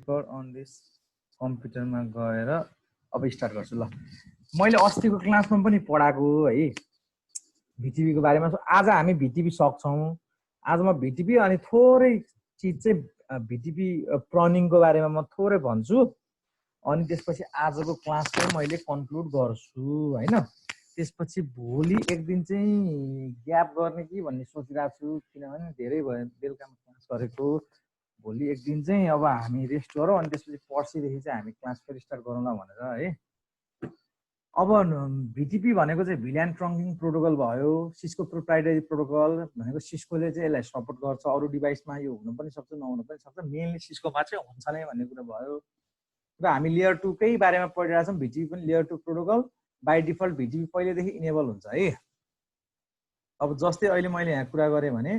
Record on this कम्प्युटरमा गएर अब स्टार्ट गर्छु ल। मैले अस्तिको क्लासमा पनि पढाएको है भिटिपीको बारेमा। आज हामी भिटिपी सक्छौँ। आज म भिटिपी अनि थोरै चिज चाहिँ भिटिपी प्रनिङको बारेमा म थोरै भन्छु अनि त्यसपछि आजको क्लास चाहिँ मैले कन्क्लुड गर्छु हैन। त्यसपछि भोलि एक दिन चाहिँ ग्याप गर्ने कि भन्ने सोचिरहेको छु, किनभने धेरै भयो बेलुकामा क्लास गरेको। भोलि एक दिन चाहिँ अब हामी रेस्ट गरौँ अनि त्यसपछि पर्सिदेखि चाहिँ हामी क्लास फेरि स्टार्ट गरौँला भनेर है। अब भिटिपी भनेको चाहिँ भिल्यान ट्रङ्किङ प्रोटोकल भयो। सिस्को प्रोप्राइटरी प्रोटोकल भनेको सिस्कोले चाहिँ यसलाई सपोर्ट गर्छ। अरू डिभाइसमा यो हुन पनि सक्छ नहुन पनि सक्छ, मेनली सिस्कोमा चाहिँ हुन्छ नै भन्ने कुरा भयो। र हामी लेयर 2 कै बारेमा पढिरहेको छौँ। भिटिपी पनि लेयर 2 प्रोटोकल बाई डिफल्ट भिटिपी पहिलेदेखि इनेबल हुन्छ है। अब जस्तै अहिले मैले यहाँ कुरा गरेँ भने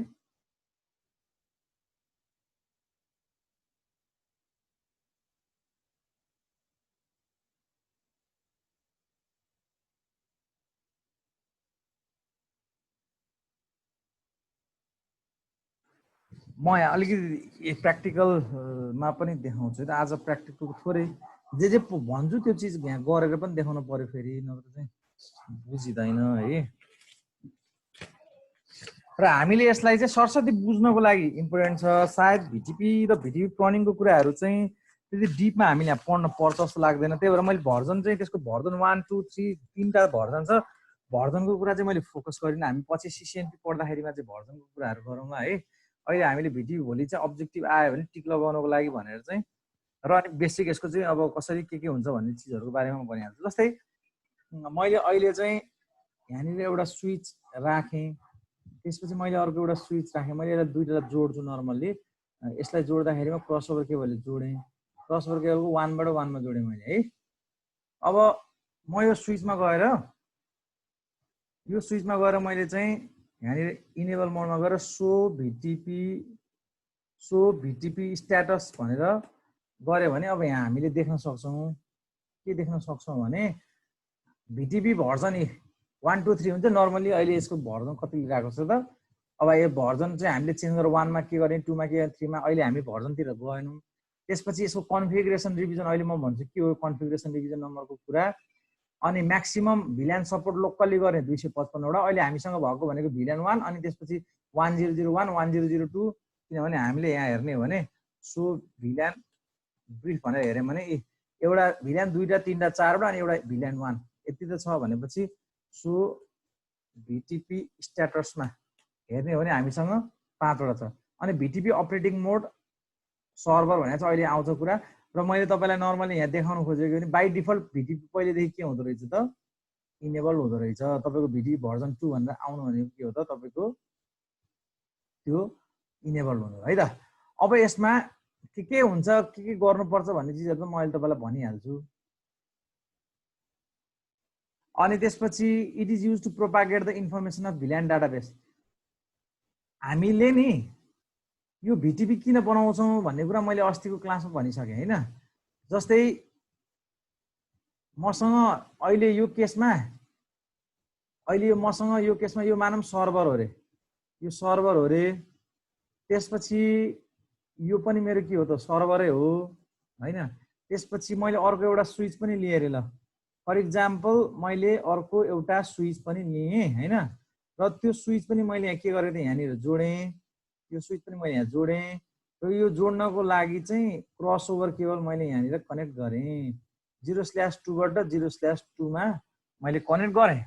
म यहाँ अलिकति प्र्याक्टिकलमा पनि देखाउँछु। आज प्र्याक्टिकल थोरै जे भन्छु त्यो चिज यहाँ गरेर पनि देखाउनु पर्यो, फेरि नत्र चाहिँ बुझिँदैन है। र हामीले यसलाई चाहिँ सरस्वती बुझ्नको लागि इम्पोर्टेन्ट छ। सायद भिटिपी र भिटिपी प्रनिङको कुराहरू चाहिँ त्यति डिपमा हामीले यहाँ पढ्न पर्छ जस्तो लाग्दैन। त्यही भएर मैले भर्जन चाहिँ त्यसको भर्जन 1, 2, 3 तीनटा भर्जन छ। भर्जनको कुरा चाहिँ मैले फोकस गरिनँ। हामी पछि सिसिएनपी पढ्दाखेरिमा चाहिँ भर्जनको कुराहरू गरौँला है। अहिले हामीले भिटिपी भोलि चाहिँ अब्जेक्टिभ आयो भने टिक लगाउनको लागि भनेर चाहिँ र अनि बेसिक यसको चाहिँ अब कसरी के हुन्छ भन्ने चिजहरूको बारेमा म भनिहाल्छु। जस्तै मैले अहिले चाहिँ यहाँनिर एउटा स्विच राखेँ, त्यसपछि मैले अर्को एउटा स्विच राखेँ। मैले यसलाई दुईवटा जोड्छु नर्मल्ली। यसलाई जोड्दाखेरिमा क्रसओभर केबलले जोडेँ। क्रसओभर केबलको 1 बाट 1 मा जोडेँ मैले है। अब म यो स्विचमा गएर मैले चाहिँ यहाँनिर इनेबल मोडमा गएर सो भिटिपी स्ट्याटस भनेर गऱ्यो भने अब यहाँ हामीले देख्न सक्छौँ। के देख्न सक्छौँ भने भिटिपी भर्जन 1, 2, 3 हुन्छ। नर्मल्ली अहिले यसको भर्जन कति लिइरहेको छ त। अब यो भर्जन चाहिँ हामीले चेन्ज गरेर 1 मा के गरेँ, 2 मा के गरेँ, 3 मा। अहिले हामी भर्जनतिर गएनौँ। त्यसपछि यसको कन्फिगरेसन रिभिजन अहिले म भन्छु के हो कन्फिगरेसन रिभिजन नम्बरको कुरा। अनि म्याक्सिमम भिल्यान सपोर्ट लोकल्ली गर्ने 255 वटा। अहिले हामीसँग भएको भनेको भिल्यान 1 अनि त्यसपछि 1001, 1002। किनभने हामीले यहाँ हेर्ने हो भने सो भिल्यान ब्रिफ भनेर हेऱ्यौँ भने एउटा भिल्यान 2टा 3टा 4वटा अनि एउटा भिल्यान 1 यति त छ भनेपछि सो भिटिपी स्ट्याटसमा हेर्ने हो भने हामीसँग 5वटा छ। अनि भिटिपी अपरेटिङ मोड सर्भर भनेर चाहिँ अहिले आउँछ कुरा। र मैले तपाईँलाई नर्मली यहाँ देखाउन खोजेको भने बाई डिफल्ट भिटिपी पहिलेदेखि के हुँदो रहेछ त, इनेबल हुँदो रहेछ। तपाईँको भिटिपी भर्जन 2 भनेर आउनु भनेको के हो त, तपाईँको त्यो इनेबल हुनु है त। अब यसमा के हुन्छ, के गर्नुपर्छ भन्ने चिजहरू त म अहिले तपाईँलाई भनिहाल्छु। अनि त्यसपछि it is use to propagate the information of VLAN database. हामीले नि यो भिटिपी किन बनाउँछौँ भन्ने कुरा मैले अस्तिको क्लासमा भनिसकेँ होइन। जस्तै मसँग अहिले यो केसमा यो मानौँ सर्भर हो रे, यो सर्भर हो रे। त्यसपछि यो पनि मेरो के हो त, सर्भरै हो होइन। त्यसपछि मैले अर्को एउटा स्विच पनि लिएँ अरे ल। फर इक्जाम्पल मैले अर्को एउटा स्विच पनि लिएँ होइन। र त्यो स्विच पनि मैले यहाँ के गरेको थिएँ, यहाँनिर जोडेँ। यो स्विच पनि मैले यहाँ जोडेँ। र यो जोड्नको लागि चाहिँ क्रसओभर केबल मैले यहाँनिर कनेक्ट गरेँ। 0/2 बाट 0/2 मा मैले कनेक्ट गरेँ।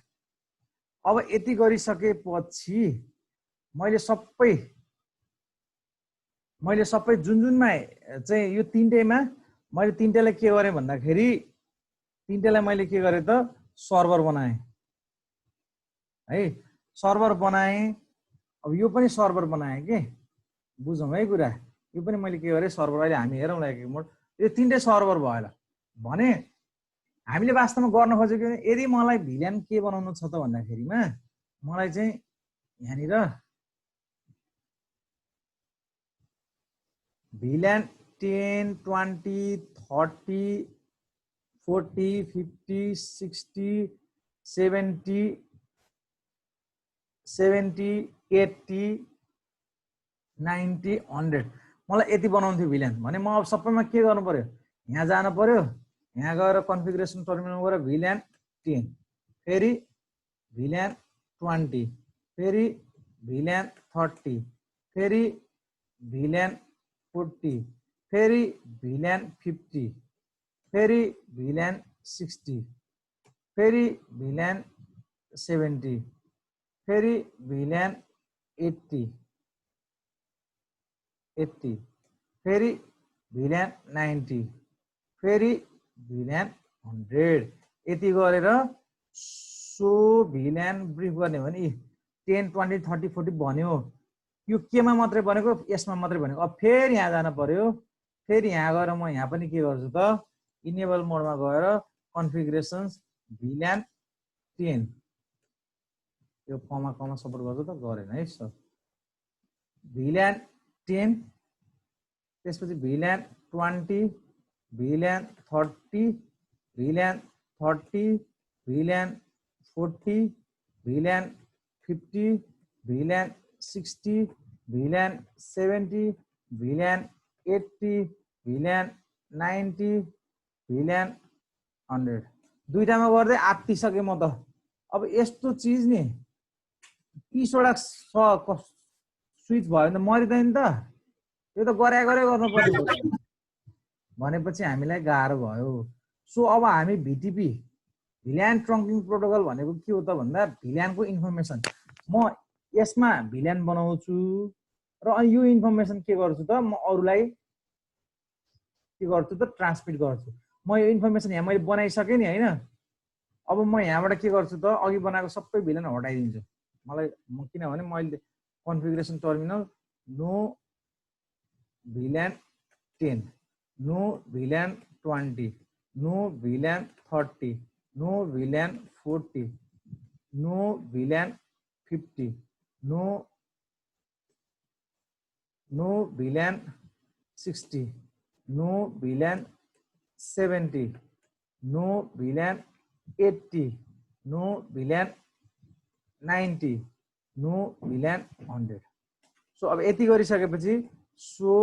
अब यति गरिसकेपछि मैले सबै जुनमा चाहिँ यो तीनटैमा मैले तीनटैलाई के गरेँ भन्दाखेरि तीनटैलाई मैले के गरेँ त, सर्भर बनाएँ है। सर्भर बनाएँ। अब यो पनि सर्भर बनाएँ के, बुझौँ है कुरा। यो पनि मैले के गरेँ, सर्भर। अहिले हामी हेरौँला एक मोड। यो तीनटै सर्भर भयो भने हामीले वास्तवमा गर्न खोजेको यदि मलाई भिल्यान के बनाउनु छ त भन्दाखेरिमा मलाई चाहिँ यहाँनिर भिल्यान 10, 20, 30, 40, 50, 60, 70, 80, 90, 100 मलाई यति बनाउनु थियो VLAN भने म अब सबैमा के गर्नु पर्यो यहाँ जानु पर्यो यहाँ गएर कन्फिगरेसन टर्मिनलमा गएर VLAN 10 फेरि VLAN 20 फेरि VLAN 30 फेरि VLAN 40 फेरि VLAN 50 फेरि VLAN 60 फेरि VLAN 70 फेरि VLAN 80 फेरि VLAN 90 फेरि VLAN 100 यति गरेर सो VLAN ब्रिफ गर्ने भने 10 20 30 40 भन्यो यो केमा मात्रै भनेको यसमा मात्रै भनेको अब फेरि यहाँ जान पर्यो फेरि यहाँ गएर म यहाँ पनि के गर्छु त इनेबल मोडमा गएर कन्फिगरेसन्स VLAN 10 यो कमा कमा सपोर्ट गर्छ त गरेन है सर VLAN 10 त्यसपछि VLAN 20 VLAN 30 VLAN 30 VLAN 40 VLAN 50 VLAN 60 VLAN 70 VLAN 80 VLAN 90 VLAN 100 दुईटामा गर्दै आत्तिसके म त अब यस्तो चिज नि 30 वटा स्विच भयो भने त मरिदैन त यो त गरे गर्नु पर्यो भनेपछि हामीलाई गाह्रो भयो सो अब हामी VTP VLAN ट्रङ्किङ प्रोटोकल भनेको के हो त भन्दा VLAN को इन्फर्मेसन म यसमा VLAN बनाउँछु र अनि यो इन्फर्मेसन के गर्छु त म अरूलाई के गर्छु त ट्रान्समिट गर्छु म यो इन्फर्मेसन यहाँ मैले बनाइसके नि हैन अब म यहाँबाट के गर्छु त अघि बनाएको सबै VLAN हटाइदिन्छु मलाई किनभने मैले configuration terminal no VLAN 10 no VLAN 20 no VLAN 30 no VLAN 40 no VLAN 50 no VLAN 60 no VLAN 70 no VLAN 80 no VLAN 90 no VLAN 100 so अब यति गरिसकेपछि सो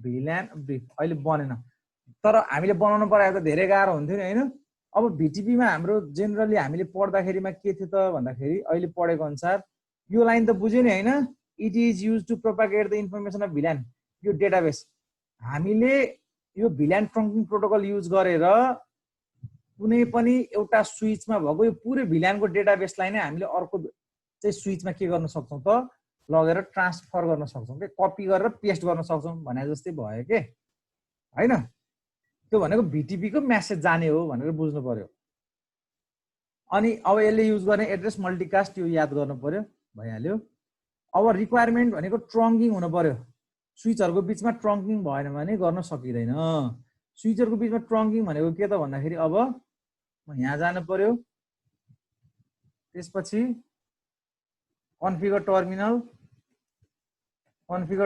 VLAN ब्रिफ अहिले बनेन तर हामीले बनाउनु पर्यो त धेरै गाह्रो हुन्थ्यो नि हैन अब VTP मा हाम्रो जेनरली हामीले पढ्दाखेरिमा के थियो त भन्दाखेरि अहिले पढेको अनुसार यो लाइन त बुझ्यो नि हैन it is used to propagate the information of VLAN यो डेटाबेस हामीले यो VLAN ट्रङ्किङ प्रोटोकल युज गरेर कुनै पनि एउटा स्विचमा भएको यो पुरै VLAN को डेटाबेसलाई नै हामीले अर्को चाहिँ स्विचमा के गर्न सक्छौं त लगेर ट्रान्सफर गर्न सक्छौं के कपी गरेर पेस्ट गर्न सक्छौं भने जस्तै भयो के हैन त्यो भनेको VTP को मेसेज जाने हो भनेर बुझ्नु पर्यो अनि अब यसले युज गर्ने एड्रेस मल्टिकास्ट यो याद गर्नु पर्यो भइहाल्यो अब रिक्वायरमेन्ट भनेको ट्रङ्किङ हुनु पर्यो स्विचहरुको बीचमा ट्रङ्किङ भएन भने गर्न सकिदैन स्विचहरुको बीचमा ट्रङ्किङ भनेको के त भन्दाखेरि अब म यहाँ जानु पर्यो त्यसपछि कन्फिगर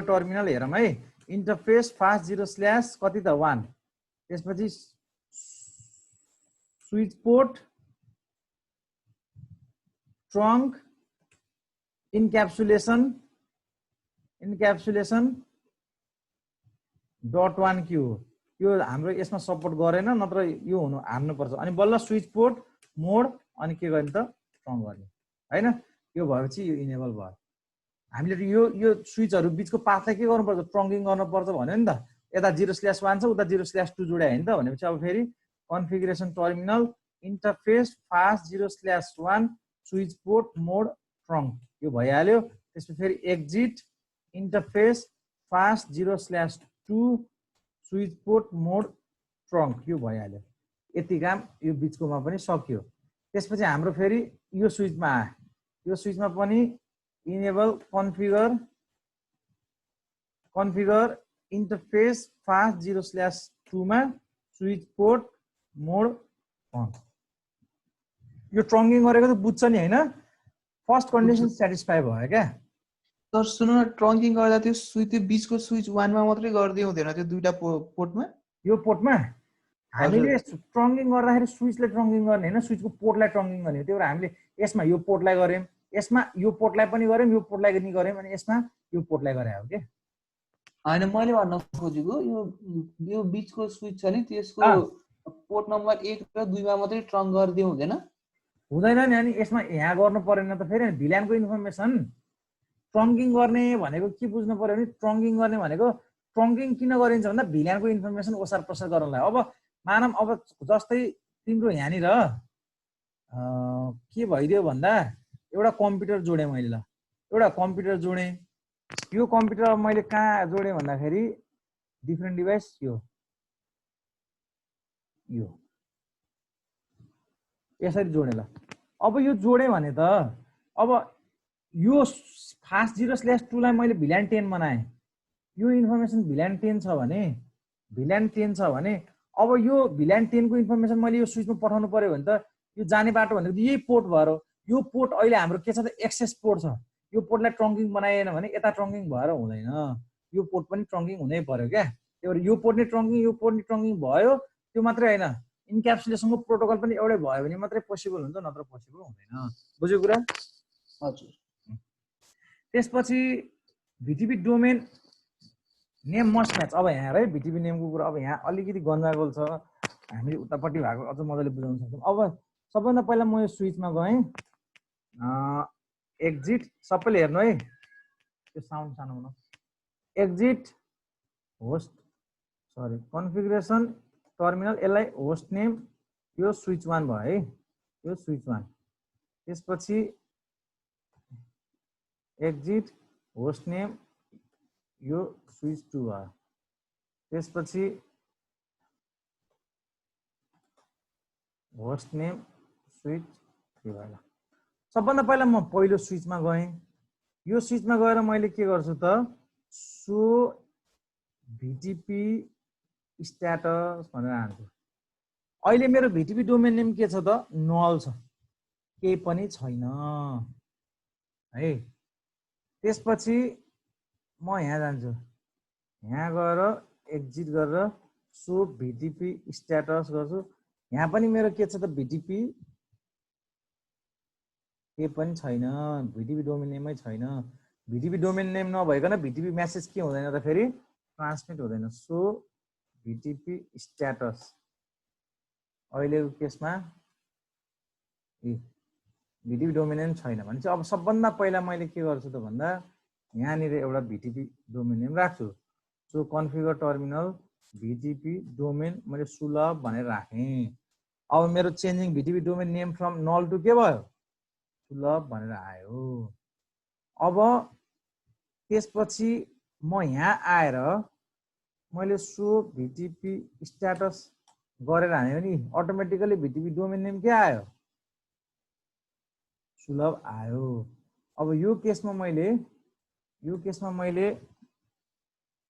टर्मिनल हेरौँ है इन्टरफेस फास्ट 0/ कति त 1 त्यसपछि स्विच पोर्ट ट्रङ्क इन्क्याप्सुलेसन .1q यो हाम्रो यसमा सपोर्ट गरेन नत्र यो हुनु हान्नु पर्छ अनि बल्ल स्विच पोर्ट मोड अनि के गर्ने त ट्रङ्क गर्ने हैन यो भएपछि यो इनेबल भयो हामीले यो स्विचहरु बीचको पाथलाई के गर्नु पर्छ ट्रङ्किङ गर्नु पर्छ भन्यो नि त यता 0/1 छ उता 0/2 जोड्या हैन त भनेपछि अब फेरि configuration terminal interface fast 0/1 switch port mode trunk यो भइहाल्यो त्यसपछि फेरि exit interface fast 0/2 switch port mode trunk यो भइहाल्यो यति काम यो बीचकोमा पनि सकियो त्यसपछि हाम्रो फेरि यो स्विचमा आयो यो स्विचमा पनि इनेबल कन्फिगर इन्टरफेस फास्ट 0/2 मा स्विच पोर्ट मोड अन यो ट्रङ्किङ गरेको त बुझ्छ नि हैन फर्स्ट कन्डिसन स्याटिस्फाई भयो क्या सर सुन्नु न ट्रङ्किङ गर्दा त्यो स्विच त्यो बीचको स्विच 1 मा मात्रै गर्दै हुँदैन त्यो दुईटा पोर्टमा यो पोर्टमा हामीले ट्रङ्किङ गर्दाखेरि स्विचले ट्रङ्किङ गर्ने हैन स्विचको पोर्टलाई ट्रङ्किङ गर्ने त्यही भएर हामीले यसमा यो पोर्टलाई गर्यौं यसमा यो पोर्टलाई पनि गर्यौं यो पोर्टलाई पनि गर्यौं अनि यसमा यो पोर्टलाई गरे हो के हैन मैले भन्न खोजेको यो बीचको स्विच छ नि त्यसको पोर्ट नम्बर 1 र 2 मा मात्रै ट्रङ्क गर्दियो हुँदैन हुँदैन नि अनि यसमा यहाँ गर्नु परेन त फेरि भिल्यानको इन्फर्मेसन ट्रङ्किङ गर्ने भनेको के बुझ्नु पर्यो भने ट्रङ्किङ गर्ने भनेको ट्रङ्किङ किन गरिन्छ भन्दा भिल्यानको इन्फर्मेसन ओसार प्रसार गर्नलाई अब मानव अब जस्तै तिम्रो यहाँनिर के भइदियो भन्दा एउटा कम्प्युटर जोडेँ मैले ल एउटा कम्प्युटर जोडेँ यो कम्प्युटर अब मैले कहाँ जोडेँ भन्दाखेरि डिफ्रेन्ट डिभाइस यो यसरी जोडेँ ल अब यो जोडेँ भने त अब यो fast0/2 लाई मैले भिल्यान 10 बनाएँ यो इन्फर्मेसन भिल्यान 10 छ भने अब यो भिल्यान 10 को इन्फर्मेसन मैले यो स्विचमा पठाउनु पर्यो भने त यो जाने बाटो भनेको यही पोर्ट भएर यो पोर्ट अहिले हाम्रो के छ त एक्सेस पोर्ट छ यो पोर्टलाई ट्रङ्किङ बनाएन भने यता ट्रङ्किङ भएर हुँदैन यो पोर्ट पनि ट्रङ्किङ हुनै पर्यो क्या त्यही भएर यो पोर्ट नै ट्रङ्किङ भयो त्यो मात्रै हैन इन्क्याप्सुलेसनको प्रोटोकल पनि एउटै भयो भने मात्रै पोसिबल हुन्छ नत्र पोसिबल हुँदैन बुझ्यो कुरा हजुर त्यसपछि भिटिपी डोमेन नेम मस्ट म्याच अब यहाँ है भिटिपी नेमको कुरा अब यहाँ अलिकति गन्जागोल छ हामीले उतापट्टि भएको अझ मजाले बुझाउन सक्छौँ अब सबभन्दा पहिला म यो स्विचमा गएँ एक्जिट सबैले हेर्नु है त्यो साउन्ड सानो हुन exit host sorry configuration terminal यसलाई होस्ट नेम यो स्विच 1 भयो है यो स्विच 1 त्यसपछि एक्जिट होस्ट नेम यो स्विच 2 भयो त्यसपछि होस्ट नेम स्विच 3 भयो सबभन्दा पहिला म पहिलो स्विचमा गएँ यो स्विचमा गएर मैले के गर्छु त सो भिटिपी स्ट्याटस भनेर हाल्छु अहिले मेरो भिटिपी डोमेन नेम के छ त नल छ केही पनि छैन है त्यसपछि म यहाँ जान्छु यहाँ गएर एक्जिट गरेर सो भिटिपी स्ट्याटस गर्छु यहाँ पनि मेरो के छ त भिटिपी के पनि छैन भिटिपी डोमेन नेमै छैन भिटिपी डोमेन नेम नभइकन भिटिपी मेसेज के हुँदैन त फेरि ट्रान्समिट हुँदैन सो भिटिपी स्ट्याटस अहिलेको केसमा भिटिपी डोमेन नेम छैन भने चाहिँ अब सबभन्दा पहिला मैले के गर्छु त भन्दा यहाँनिर एउटा भिटिपी डोमेन नेम राख्छु so configure terminal VTP domain मैले सुलभ भनेर राखेँ अब मेरो changing VTP domain name from null to के भयो सुलभ भनेर आयो अब त्यसपछि म यहाँ आएर मैले सो भिटिपी स्ट्याटस गरेर हाने भने अटोमेटिकली भिटिपी डोमेन नेम के आयो सुलभ आयो अब यो केसमा मैले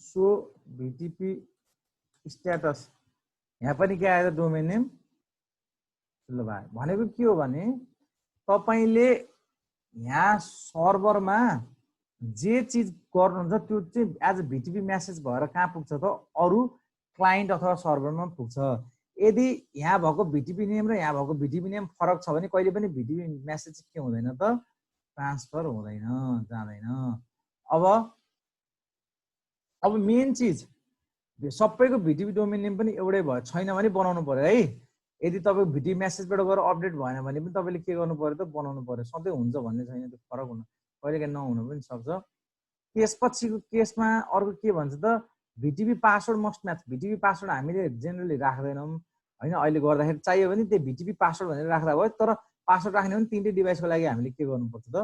सो भिटिपी स्ट्याटस यहाँ पनि के आयो डोमेन नेम सुलभ आयो भनेको के हो भने तपाईले यहाँ सर्भरमा जे चीज गर्नुहुन्छ त्यो चाहिँ एज अ भिटिपी मेसेज भएर कहाँ पुग्छ त अरु क्लाइन्ट अथवा सर्भरमा पुग्छ यदि यहाँ भएको भिटिपी नेम र यहाँ भएको भिटिपी नेम फरक छ भने कहिले पनि भिटिपी मेसेज के हुँदैन त ट्रान्सफर हुँदैन जाँदैन अब मेन चीज सबैको भिटिपी डोमेन नेम पनि एउटै भयो छैन भने बनाउनु पर्यो है यदि तपाईको भिटिपी मेसेजबाट गएर अपडेट भएन भने पनि तपाईले के गर्नु पर्यो त बनाउनु पर्यो सधैँ हुन्छ भन्ने छैन त्यो फरक हुन कहिलेकाहीँ नहुन पनि सक्छ त्यसपछिको केसमा अर्को के भन्छ त भिटिपी पासवर्ड मस्ट म्याच भिटिपी पासवर्ड हामीले जेनरली राख्दैनौं हैन अहिले गर्दाखेरि चाहियो भने त्यो भिटिपी पासवर्ड भनेर राख्दा भयो तर पासवर्ड राख्ने भने तीनटै डिभाइसको लागि हामीले के गर्नुपर्छ त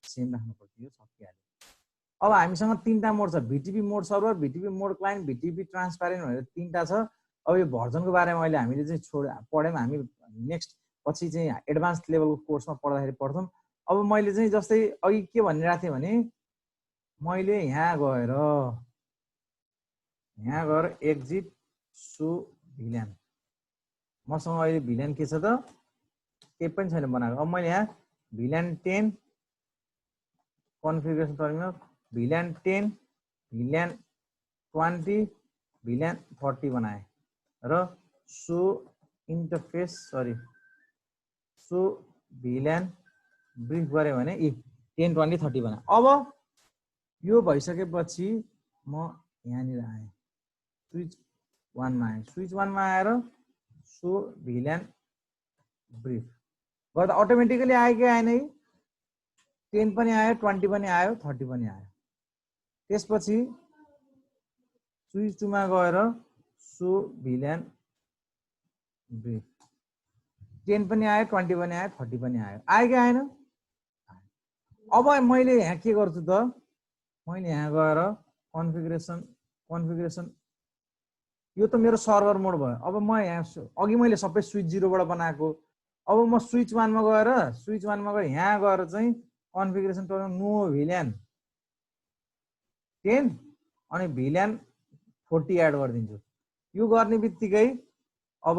सेम राख्नुपर्छ यो सकिहाल्यो अब हामीसँग तीनटा मोड छ भिटिपी मोड सर्भर भिटिपी मोड क्लाइन्ट भिटिपी ट्रान्सप्यारेन्ट भनेर तीनटा छ अब यो भर्जनको बारेमा अहिले हामीले चाहिँ पढ्यौं हामी नेक्स्ट पछि चाहिँ एडभान्स लेभलको कोर्समा पढ्दाखेरि पढ्छौं अब मैले चाहिँ जस्तै अघि के भनिरहेको थिएँ भने मैले यहाँ गएर एक्जिट सो भिल्यान मसँग अहिले भिल्यान के छ त केही पनि छैन बनाएको अब मैले यहाँ भिल्यान 10 कन्फिगरेसन टर्मिनल भिल्यान 10 भिल्यान 20 भिल्यान 40 बनाए र so interface so VLAN brief गरे भने 10 20 30 बनाए अब यो भइसकेपछि म यहाँनिर आएँ, स्विच 1 मा आएँ, स्विच 1 मा आएर सो भिल्यान ब्रिफ गर्दा अटोमेटिकली आयो कि आएन है? 10 पनि आयो, 20 पनि आयो, 30 पनि आयो। त्यसपछि स्विच 2 मा गएर सो भिल्यान ब्रिफ 10 पनि आयो, 20 पनि आयो, 30 पनि आयो। आयो कि आएन? अब मैले यहाँ के गर्छु त, मैले यहाँ गएर कन्फिगरेसन यो त मेरो सर्भर मोड भयो। अब म यहाँ अघि मैले सबै स्विच 0 बाट बनाएको, अब म स्विच 1 मा गएर यहाँ गएर चाहिँ कन्फिगरेसन टर्मिनल नो भिल्यान 10 अनि भिल्यान 40 एड गरिदिन्छु। यो गर्ने बित्तिकै अब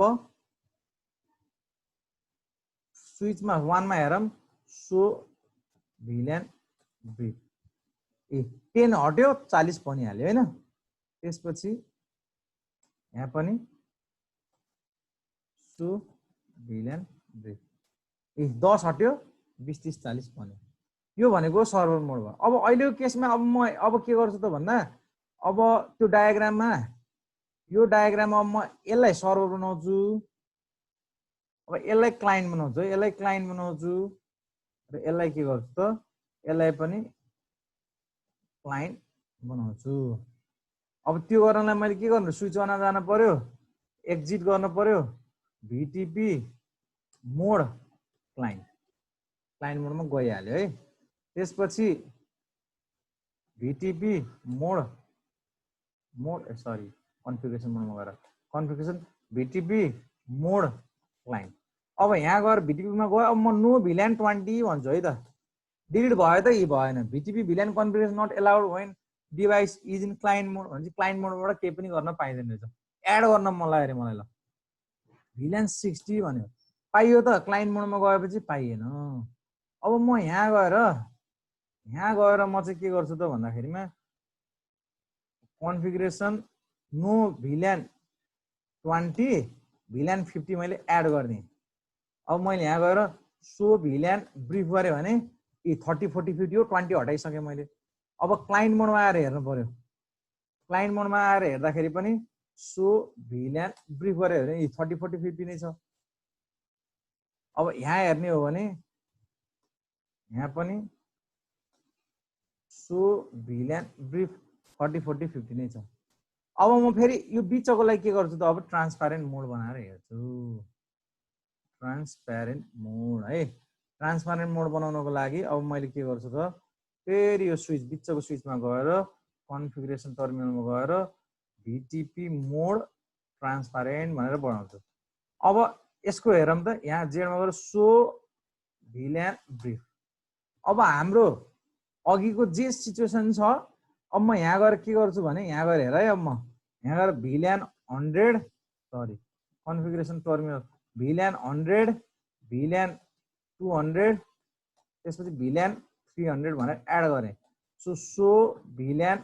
स्विचमा 1 मा हेरौँ, सो भिल्यान ब्रिफ 10 हट्यो, 40 पनि हाल्यो हैन। त्यसपछि यहाँ पनि सो भिल्यान ब्रिफ 10 हट्यो, 20 30 40 पनि। यो भनेको सर्भर मोड भयो। अब अहिलेको केसमा अब म के गर्छु त भन्दा, अब त्यो डायग्राममा यो डायग्राममा म यसलाई सर्भर बनाउँछु, अब यसलाई क्लाइन्ट बनाउँछु, यसलाई क्लाइन्ट बनाउँछु र यसलाई के गर्छु त, यसलाई पनि क्लाइन्ट बनाउँछु। अब त्यो गर्नलाई मैले के गर्नु, स्विच 1 मा जानु पर्यो, एक्जिट गर्नु पर्यो, भिटिपी मोड क्लाइन्ट मोडमा गइहाल्यो है। त्यसपछि भिटिपी मोड कन्फिगरेसन मोडमा गएर कन्फिगरेसन भिटिपी मोड क्लाइन्ट। अब यहाँ गएर भिटिपीमा गयो, अब म नो भिल्यान 20 भन्छु है त, डिलिट भयो त, यी भएन। VTP VLAN configuration not allowed when device is in client mode भने क्लाइन्ट मोडबाट केही पनि गर्न पाइँदैन रहेछ। एड गर्न मन लाग्यो अरे मलाई, ल भिल्यान 60 भन्यो, पाइयो त, क्लाइन्ट मोडमा गएपछि पाइएन। अब म यहाँ गएर म चाहिँ के गर्छु त भन्दाखेरिमा कन्फिगरेसन नो भिल्यान 20 भिल्यान 50 मैले एड गरिदिएँ। अब मैले यहाँ गएर सो भिल्यान ब्रिफ गरेँ भने 30 40 50 हो, 20 हटाइसकेँ मैले। अब क्लाइन्ट मोडमा आएर हेर्नु पर्यो, क्लाइन्ट मोडमा आएर हेर्दाखेरि पनि सो भिल्यान ब्रिफ गऱ्यो भने 30 40 50 नै छ। अब यहाँ हेर्ने हो भने यहाँ पनि सो भिल्यान ब्रिफ 30 40 50 नै छ। अब म फेरि यो बिचको लागि के गर्छु त, अब ट्रान्सप्यारेन्ट मोड बनाएर हेर्छु। ट्रान्सप्यारेन्ट मोड है, ट्रान्सप्यारेन्ट मोड बनाउनको लागि अब मैले के गर्छु त, फेरि यो स्विच बिचको स्विचमा गएर कन्फिगरेसन टर्मिनलमा गएर भिटिपी मोड ट्रान्सप्यारेन्ट भनेर बनाउँछु। अब यसको हेरौँ त, यहाँ जेडमा गएर सो भिल्यान ब्रिफ। अब हाम्रो अघिको जे सिचुएसन छ, अब म यहाँ गएर के गर्छु भने, यहाँ गएर हेर है, अब म यहाँ गएर भिल्यान 100 कन्फिगरेसन टर्मिनल भिल्यान 100 भिल्यान 200 त्यसपछि भिल्यान 300 भनेर एड गरेँ। सो भिल्यान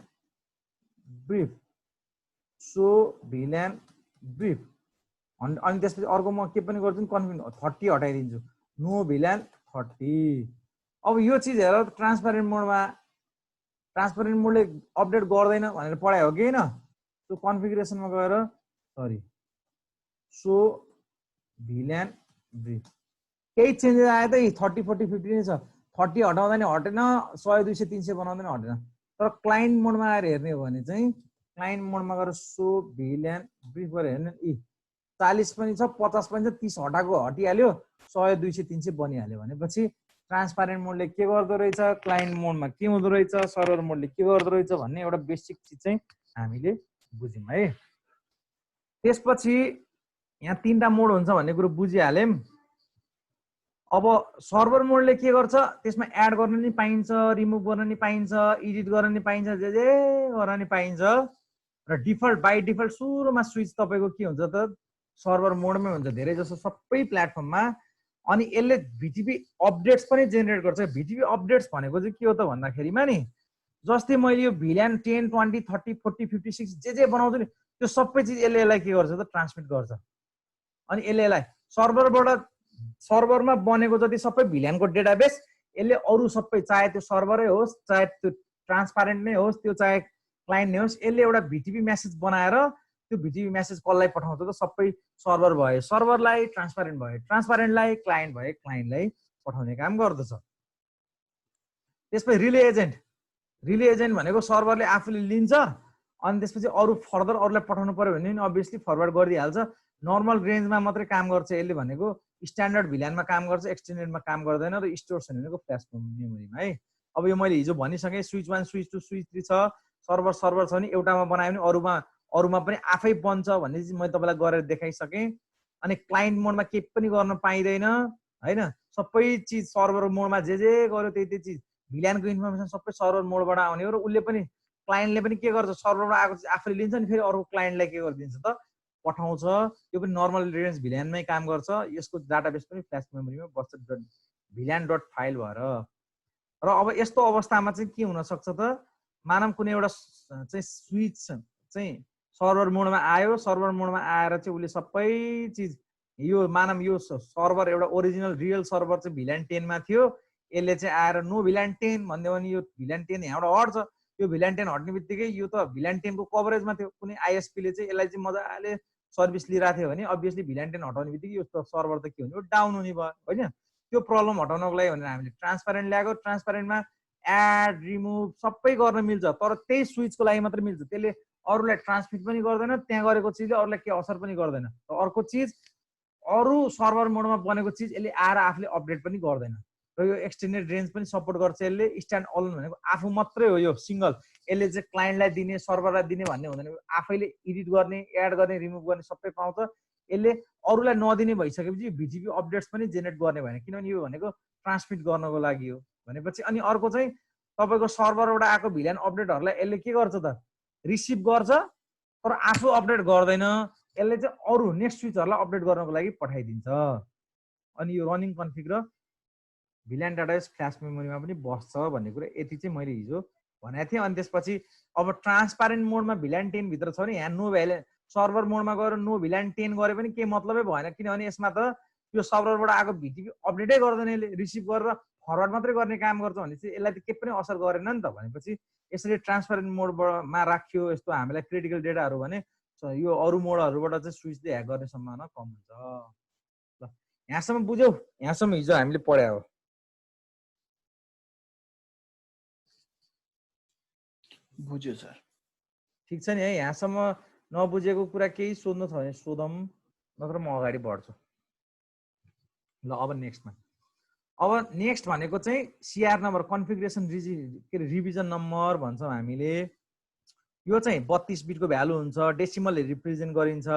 ब्रिफ अनि त्यसपछि अर्को म के पनि गर्छु, कन्फिगरेसन 30 हटाइदिन्छु, नो भिल्यान 30। अब यो चिज हेर, ट्रान्सप्यारेन्ट मोडले अपडेट गर्दैन भनेर पढायो हो कि होइन? त्यो कन्फिगरेसनमा गएर सो भिल्यान ब्रिफ केही चेन्जेस आयो त, 30 40 50 नै छ। 30 हटाउँदा नि हटेन, 100 200 300 बनाउँदा नि हटेन। तर क्लाइन्ट मोडमा आएर हेर्ने हो भने चाहिँ क्लाइन्ट मोडमा गएर सो भिल्यान ब्रिफ गरेर हेर्ने, 40 पनि छ, 50 पनि छ, 30 हटाएको हटिहाल्यो, 100 200 300 बनिहाल्यो भनेपछि ट्रान्सप्यारेन्ट मोडले के गर्दो रहेछ, क्लाइन्ट मोडमा के हुँदो रहेछ, सर्भर मोडले के गर्दो रहेछ भन्ने एउटा बेसिक चिज चाहिँ हामीले बुझ्यौँ है। त्यसपछि यहाँ 3टा मोड हुन्छ भन्ने कुरो बुझिहाल्यौँ। अब सर्भर मोडले के गर्छ, त्यसमा एड गर्न नि पाइन्छ, रिमुभ गर्न नि पाइन्छ, एडिट गर्न नि पाइन्छ, जे गर्न नि पाइन्छ। र डिफल्ट बाई डिफल्ट सुरुमा स्विच तपाईँको के हुन्छ त, सर्भर मोडमै हुन्छ धेरै जसो सबै प्लेटफर्ममा। अनि यसले भिटिपी अपडेट्स पनि जेनेरेट गर्छ। भिटिपी अपडेट्स भनेको चाहिँ के हो त भन्दाखेरिमा नि, जस्तै मैले यो भिल्यान 10 20 30 40 56 जे बनाउँछु नि, त्यो सबै चिज यसलाई के गर्छ त, ट्रान्समिट गर्छ। अनि यसलाई सर्भरमा बनेको जति सबै भिल्यानको डेटाबेस यसले अरू सबै, चाहे त्यो सर्भरै होस्, चाहे त्यो ट्रान्सप्यारेन्ट नै होस्, त्यो चाहे क्लाइन्ट नै होस्, यसले एउटा भिटिपी मेसेज बनाएर त्यो भिटिपी मेसेज कसलाई पठाउँछ त सबै सर्भर भयो, सर्भरलाई ट्रान्सपारेन्ट भयो, ट्रान्सपारेन्टलाई क्लाइन्ट भयो, क्लाइन्टलाई पठाउने काम गर्दछ। त्यसपछि रिले एजेन्ट, रिले एजेन्ट भनेको सर्भरले आफूले लिन्छ अनि त्यसपछि अरू फर्दर अरूलाई पठाउनु पर्यो भने नि अभियसली फरवर्ड गरिदिइहाल्छ। नर्मल रेन्जमा मात्रै काम गर्छ यसले, भनेको स्ट्यान्डर्ड भिल्यानमा काम गर्छ, एक्सटेन्डेडमा काम गर्दैन र स्टोर छैन भनेको फ्ल्यास मेमोरीमा है। अब यो मैले हिजो भनिसकेँ, स्विच 1 स्विच 2 स्विच 3 छ, सर्भर छ भने एउटामा बनायो भने अरूमा पनि आफै बन्छ भन्ने चाहिँ मैले तपाईँलाई गरेर देखाइसकेँ। अनि क्लाइन्ट मोडमा केही पनि गर्न पाइँदैन होइन, सबै चिज सर्भर मोडमा जे गर्यो त्यही चिज भिल्यानको इन्फर्मेसन सबै सर्भर मोडबाट आउने हो र उसले पनि क्लाइन्टले पनि के गर्छ, सर्भरबाट आएको चिज आफूले लिन्छ नि फेरि अर्को क्लाइन्टलाई के गरिदिन्छ त पठाउँछ। यो पनि नर्मल रेन्ज भिल्यानमै काम गर्छ। यसको डाटाबेस पनि फ्ल्यास मेमोरीमा बस्छ भिल्यान डट फाइल भएर। र अब यस्तो अवस्थामा चाहिँ के हुनसक्छ त, मानव कुनै एउटा चाहिँ स्विच चाहिँ सर्भर मोडमा आयो, सर्भर मोडमा आएर चाहिँ उसले सबै चिज यो मानव यो सर्भर एउटा ओरिजिनल रियल सर्भर चाहिँ भिल्यान 10 मा थियो, यसले चाहिँ आएर नो भिल्यान 10 भनिदियो भने यो भिल्यान 10 यहाँबाट हट्छ। यो भिल्यान 10 हट्ने बित्तिकै यो त भिल्यान 10 को कभरेजमा थियो, कुनै आइएसपीले चाहिँ यसलाई चाहिँ मजाले सर्भिस लिइरहेको थियो भने अभियसली भिल्यान 10 हटाउने बित्तिकै यो सर्भर त के हुने, डाउन हुने भयो होइन। त्यो प्रब्लम हटाउनको लागि भनेर हामीले ट्रान्सपारेन्ट ल्याएको, ट्रान्सपारेन्टमा एड रिमुभ सबै गर्न मिल्छ, तर त्यही स्विचको लागि मात्रै मिल्छ, त्यसले अरूलाई ट्रान्समिट पनि गर्दैन, त्यहाँ गरेको चिजले अरूलाई केही असर पनि गर्दैन। र अर्को चिज अरू सर्भर मोडमा बनेको चिज यसले आएर आफूले अपडेट पनि गर्दैन। र यो एक्सटेन्डेड रेन्ज पनि सपोर्ट गर्छ यसले। स्ट्यान्ड अलोन भनेको आफू मात्रै हो, यो सिङ्गल, यसले चाहिँ क्लाइन्टलाई दिने सर्भरलाई दिने भन्ने हुँदैन, आफैले एडिट गर्ने एड गर्ने रिमुभ गर्ने सबै पाउँछ। यसले अरूलाई नदिने भइसकेपछि भिटिपी अपडेट्स पनि जेनेरेट गर्ने भएन, किनभने यो भनेको ट्रान्समिट गर्नको लागि हो भनेपछि। अनि अर्को चाहिँ तपाईँको सर्भरबाट आएको भिल्यान अपडेटहरूलाई यसले के गर्छ त, रिसिभ गर्छ तर आफू अपडेट गर्दैन, यसले चाहिँ अरू नेक्स्ट स्विचहरूलाई अपडेट गर्नको लागि पठाइदिन्छ। अनि यो रनिङ कन्फिग र भिल्यान डाटाबेस फ्ल्यास मेमोरीमा पनि बस्छ भन्ने कुरा यति चाहिँ मैले हिजो भनेको थिएँ। अनि त्यसपछि अब ट्रान्सपारेन्ट मोडमा भिल्यान 10 भित्र छ भने यहाँ नो भ्याले सर्भर मोडमा गएर नो भिल्यान 10 गरे पनि केही मतलबै भएन, किनभने यसमा त यो सर्भरबाट आएको भिटिपी अपडेटै गर्दैन, यसले रिसिभ गरेर फरवर्ड मात्रै गर्ने काम गर्छ भने चाहिँ यसलाई त केही पनि असर गरेन नि त। भनेपछि यसरी ट्रान्सपारेन्ट मोडमा राखियो यस्तो हामीलाई क्रिटिकल डेटाहरू भने यो अरू मोडहरूबाट चाहिँ स्विचले ह्याक गर्ने सम्भावना कम हुन्छ। ल यहाँसम्म बुझ्यौ, यहाँसम्म हिजो हामीले पढ्या हो। बुझ्यो सर। ठिक छ नि है, यहाँसम्म नबुझेको कुरा केही सोध्नु छ भने सोधौँ, नत्र म अगाडि बढ्छु। ल अब नेक्स्टमा, अब नेक्स्ट भनेको चाहिँ CR number, configuration revision number भन्छौँ हामीले। यो चाहिँ 32 बिटको भ्यालु हुन्छ, डेसिमलले रिप्रेजेन्ट गरिन्छ।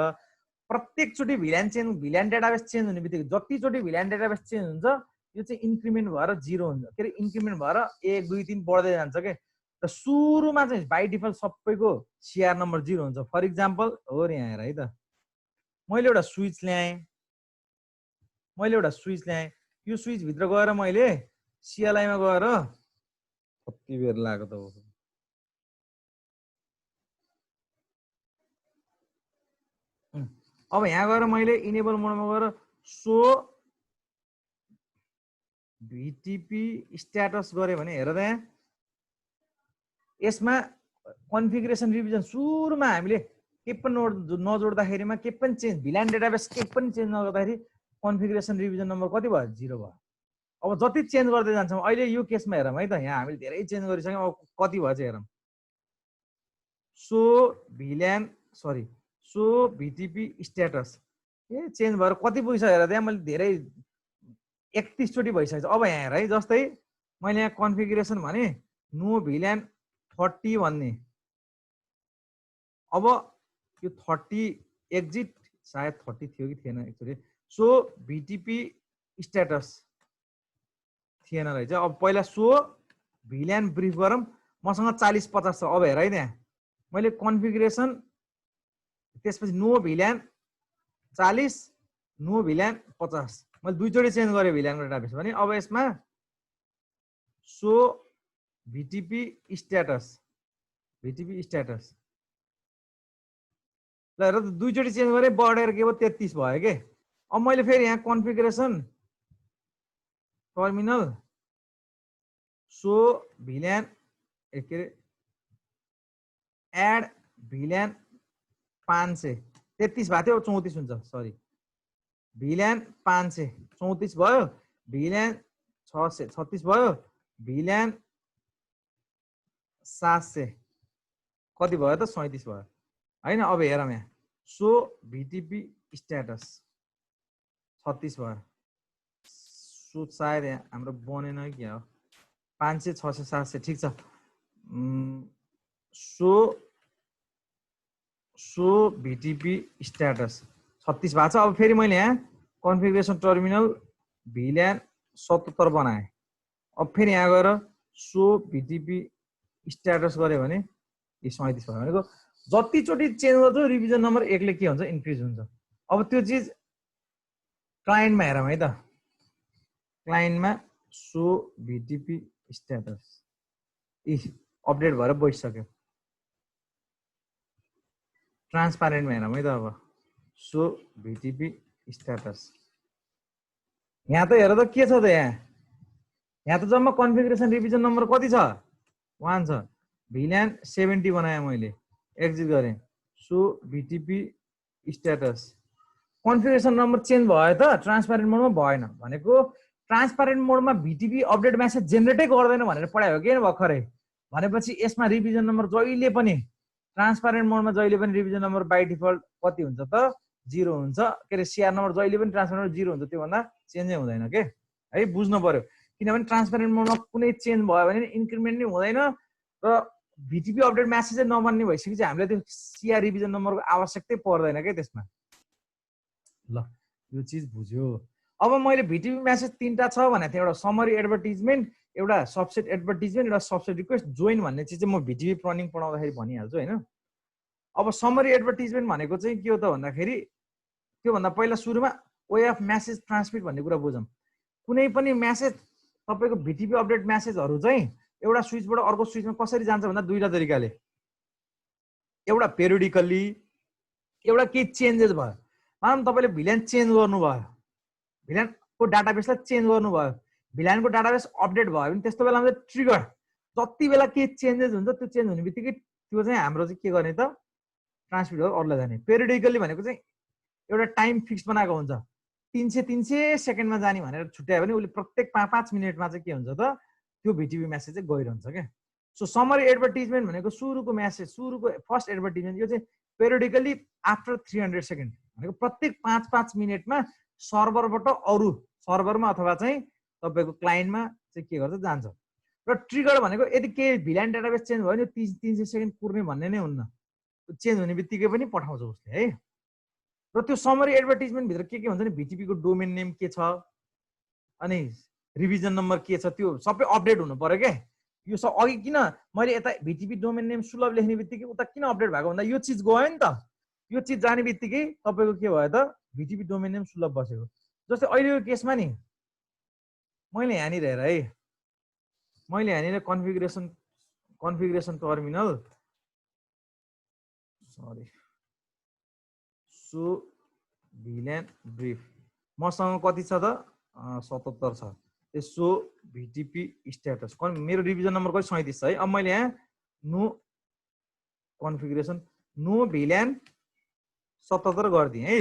प्रत्येकचोटि भिल्यान डेटाबेस चेन्ज हुने बित्तिकै जतिचोटि भिल्यान डेटाबेस चेन्ज हुन्छ यो चाहिँ इन्क्रिमेन्ट भएर 0 हुन्छ, के अरे इन्क्रिमेन्ट भएर 1 2 3 बढ्दै जान्छ के। र सुरुमा चाहिँ बाइ डिफल्ट सबैको सिआर नम्बर 0 हुन्छ। फर इक्जाम्पल हो रे यहाँ हेर है त, मैले एउटा स्विच ल्याएँ, यो स्विच भित्र गएर मैले सिएलआईमा गएर कति बेर लाग्यो त हो, अब यहाँ गएर मैले इनेबल मोडमा गएर सो भिटिपी स्ट्याटस गरे भने हेर त यहाँ यसमा कन्फिगरेसन रिभिजन सुरुमा हामीले के पनि नजोड्दाखेरिमा के पनि चेन्ज भिल्यान डेटाबेस के पनि चेन्ज नगर्दाखेरि कन्फिगरेसन रिभिजन नम्बर कति भयो, 0 भयो। अब जति चेन्ज गर्दै जान्छौँ, अहिले यो केसमा हेरौँ है त, यहाँ हामीले धेरै चेन्ज गरिसक्यौँ, अब कति भयो चाहिँ हेरौँ। सो भिटिपी स्ट्याटस चेन्ज भएर कति पुगिसक्यो हेर त्यहाँ, मैले धेरै 31 चोटि भइसकेछ। अब यहाँ हेर है, जस्तै मैले यहाँ कन्फिगरेसन भने नो भिल्यान 30 भन्ने, अब यो 30 एक्जिट सायद 30 थियो कि थिएन एक्चुअली, सो भिटिपी स्ट्याटस थिएन रहेछ। अब पहिला सो भिल्यान ब्रिफ गरौँ, मसँग 40-50 छ। अब हेर है त्यहाँ मैले कन्फिगरेसन त्यसपछि नो भिल्यान 40 नो भिल्यान 50 मैले दुईचोटि चेन्ज गरेँ भिल्यानको डेटाबेस भने। अब यसमा सो भिटिपी स्ट्याटस ल हेर त, दुईचोटि चेन्ज गरेँ, बढेर के भयो 33 भयो के। अब मैले फेरि यहाँ कन्फिगरेसन टर्मिनल सो भिल्यान के अरे एड भिल्यान 500 33 भएको थियो 34 हुन्छ सरी भिल्यान 500 34 भयो भिल्यान 636 भयो भिल्यान 700 कति भयो त 37 भयो हैन अब हेरौँ यहाँ सो भिटिपी स्ट्याटस 36 भयो सो सायद यहाँ हाम्रो बनेन कि क्या हो 500 600 700 ठिक छ सो भिटिपी स्ट्याटस 36 भएको छ अब फेरि मैले यहाँ कन्फिगरेसन टर्मिनल भिल्यान 77 बनाएँ अब फेरि यहाँ गएर सो भिटिपी स्ट्याटस गऱ्यो भने यो 37 भयो भनेको जतिचोटि चेन्ज गर्छु रिभिजन नम्बर 1 ले के हुन्छ इन्क्रिज हुन्छ अब त्यो चिज क्लाइन्टमा हेरौँ है त क्लाइन्टमा सो भिटिपी स्ट्याटस अपडेट भएर बसिसक्यो ट्रान्सपारेन्टमा हेरौँ है त अब सो भिटिपी स्ट्याटस यहाँ त हेर त के छ त यहाँ त जम्मा कन्फिगरेसन रिभिजन नम्बर कति छ 1 छ भिल्यान 70 बनाएँ मैले एक्जिट गरेँ show VTP status configuration number change भयो त ट्रान्सपारेन्ट मोडमा भएन भनेको ट्रान्सपारेन्ट मोडमा भिटिपी अपडेट मेसेज जेनेरेटै गर्दैन भनेर पढायो के भर्खरै भनेपछि यसमा रिभिजन नम्बर जहिले पनि ट्रान्सपारेन्ट मोडमा जहिले पनि रिभिजन नम्बर बाइ डिफल्ट कति हुन्छ त 0 हुन्छ के अरे सीआर नम्बर जहिले पनि ट्रान्सपारेन्ट 0 हुन्छ त्यो भन्दा चेन्जै हुँदैन के है बुझ्नु पर्यो किनभने ट्रान्सपारेन्ट मोडमा कुनै चेन्ज भयो भने इन्क्रिमेन्ट नै हुँदैन र भिटिपी अपडेट मेसेजै नबन्ने भइसकेपछि हामीले त्यो सीआर रिभिजन नम्बरको आवश्यकतै पर्दैन के त्यसमा ल यो चिज बुझ्यो अब मैले भिटिपी मेसेज 3टा छ भनेको थिएँ एउटा समरी एडभर्टिजमेन्ट एउटा सबसेट एडभर्टिजमेन्ट एउटा सबसेट रिक्वेस्ट जोइन भन्ने चिज चाहिँ म भिटिपी प्लनिङ पढाउँदाखेरि भनिहाल्छु हैन अब समरी एडभर्टिजमेन्ट भनेको चाहिँ के हो त भन्दाखेरि त्योभन्दा पहिला सुरुमा वे अफ मेसेज ट्रान्समिट भन्ने कुरा बुझौँ कुनै पनि मेसेज तपाईँको भिटिपी अपडेट मेसेजहरू चाहिँ एउटा स्विचबाट अर्को स्विचमा कसरी जान्छ भन्दा दुईटा तरिकाले एउटा पेरियोडिकल्ली एउटा केही चेन्जेस भयो मानौँ तपाईँले भिल्यान चेन्ज गर्नुभयो भिल्यानको डाटाबेसलाई चेन्ज गर्नुभयो भिल्यानको डाटाबेस अपडेट भयो भने त्यस्तो बेलामा चाहिँ ट्रिगर जति बेला केही चेन्जेस हुन्छ त्यो चेन्ज हुने बित्तिकै त्यो चाहिँ हाम्रो चाहिँ के गर्ने त ट्रान्समिट गरेर अरूलाई जाने पेरियोडिकल्ली भनेको चाहिँ एउटा टाइम फिक्स बनाएको हुन्छ 300 सेकेन्डमा जाने भनेर छुट्यायो भने उसले प्रत्येक 5 मिनटमा चाहिँ के हुन्छ त त्यो भिटिपी मेसेज चाहिँ गइरहन्छ क्या सो समरी एडभर्टिजमेन्ट भनेको सुरुको मेसेज सुरुको फर्स्ट एडभर्टिजमेन्ट यो चाहिँ पेरियोडिकल्ली आफ्टर 300 सेकेन्ड भनेको प्रत्येक 5 मिनटमा सर्भरबाट अरू सर्भरमा अथवा चाहिँ तपाईँको क्लाइन्टमा चाहिँ के गर्छ जान्छ र ट्रिगर भनेको यदि केही भिल्यान डाटाबेस चेन्ज भयो भने 300 सेकेन्ड पुर्ने भन्ने नै हुन्न चेन्ज हुने बित्तिकै पनि पठाउँछ उसले है र त्यो समरी एडभर्टिजमेन्ट भित्र के हुन्छ नि भिटिपीको डोमेन नेम के छ अनि रिभिजन नम्बर के छ त्यो सबै अपडेट हुनु पर्यो के यो अघि किन मैले यता भिटिपी डोमेन नेम सुलभ लेख्ने बित्तिकै उता किन अपडेट भएको भन्दा यो चिज गयो नि त यो चिज जाने बित्तिकै तपाईँको के भयो त भिटिपी डोमेन नेम सुलभ बसेको जस्तै अहिलेको केसमा नि मैले यहाँनिर हेर है मैले यहाँनिर configuration terminal sorry show VLAN brief मसँग कति छ त 77 छ त्यसो भिटिपी स्ट्याटस मेरो रिभिजन नम्बर कति 37 छ है अब मैले यहाँ नो कन्फिगरेसन नो भिल्यान 77 गरिदिएँ है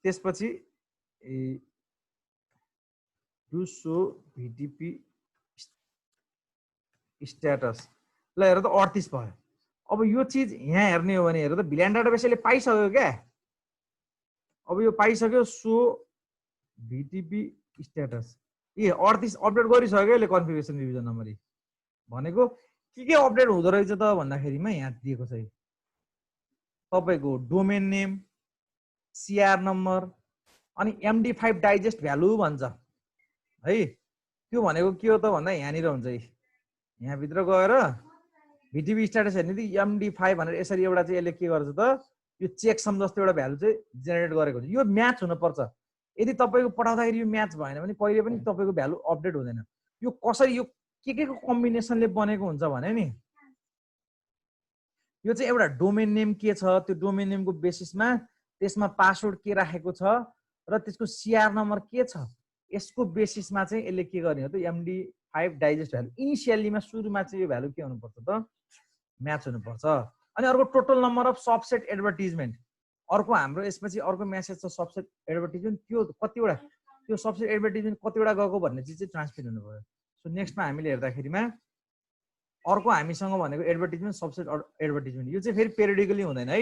त्यसपछि टु सो भिटिपी स्ट्याटस ल हेर त 38 भयो अब यो चिज यहाँ हेर्ने हो भने हेर त भिल्यान डाटाबेसले पाइसक्यो क्या अब यो पाइसक्यो सो भिटिपी स्ट्याटस 38 अपडेट गरिसक्यो यसले कन्फिगरेसन रिभिजन नम्बर भनेको के अपडेट हुँदो रहेछ त भन्दाखेरिमा यहाँ दिएको छ तपाईँको डोमेन नेम सीआर नम्बर अनि MD5 डाइजेस्ट भ्यालु भन्छ है त्यो भनेको के हो त भन्दा यहाँनिर हुन्छ यहाँभित्र गएर भिटिपी स्ट्याटस हेर्ने कि MD5 भनेर यसरी एउटा चाहिँ यसले के गर्छ त यो चेकसम जस्तो एउटा भ्यालु चाहिँ जेनेरेट गरेको हुन्छ यो म्याच हुनुपर्छ यदि तपाईँको पठाउँदाखेरि यो म्याच भएन भने कहिले पनि तपाईँको भ्यालु अपडेट हुँदैन यो कसरी यो के को कम्बिनेसनले बनेको हुन्छ भने नि यो चाहिँ एउटा डोमेन नेम के छ त्यो डोमेन नेमको बेसिसमा त्यसमा पासवर्ड के राखेको छ र त्यसको सीआर नम्बर के छ यसको बेसिसमा चाहिँ यसले के गर्ने हो त MD5 डाइजेस्ट भ्यालु इनिसियल्लीमा सुरुमा चाहिँ यो भ्यालु के हुनुपर्छ त म्याच हुनुपर्छ। अनि अर्को total number of subset advertisement, अर्को हाम्रो यसपछि अर्को म्यासेज छ सबसेट एडभर्टिजमेन्ट, त्यो कतिवटा त्यो सबसेट एडभर्टिजमेन्ट कतिवटा गएको भन्ने चिज चाहिँ ट्रान्समिट हुनु भयो। सो नेक्स्टमा हामीले हेर्दाखेरिमा अर्को हामीसँग भनेको एडभर्टिजमेन्ट सबसेट एडभर्टिजमेन्ट, यो चाहिँ फेरि पेरिडिकली हुँदैन है,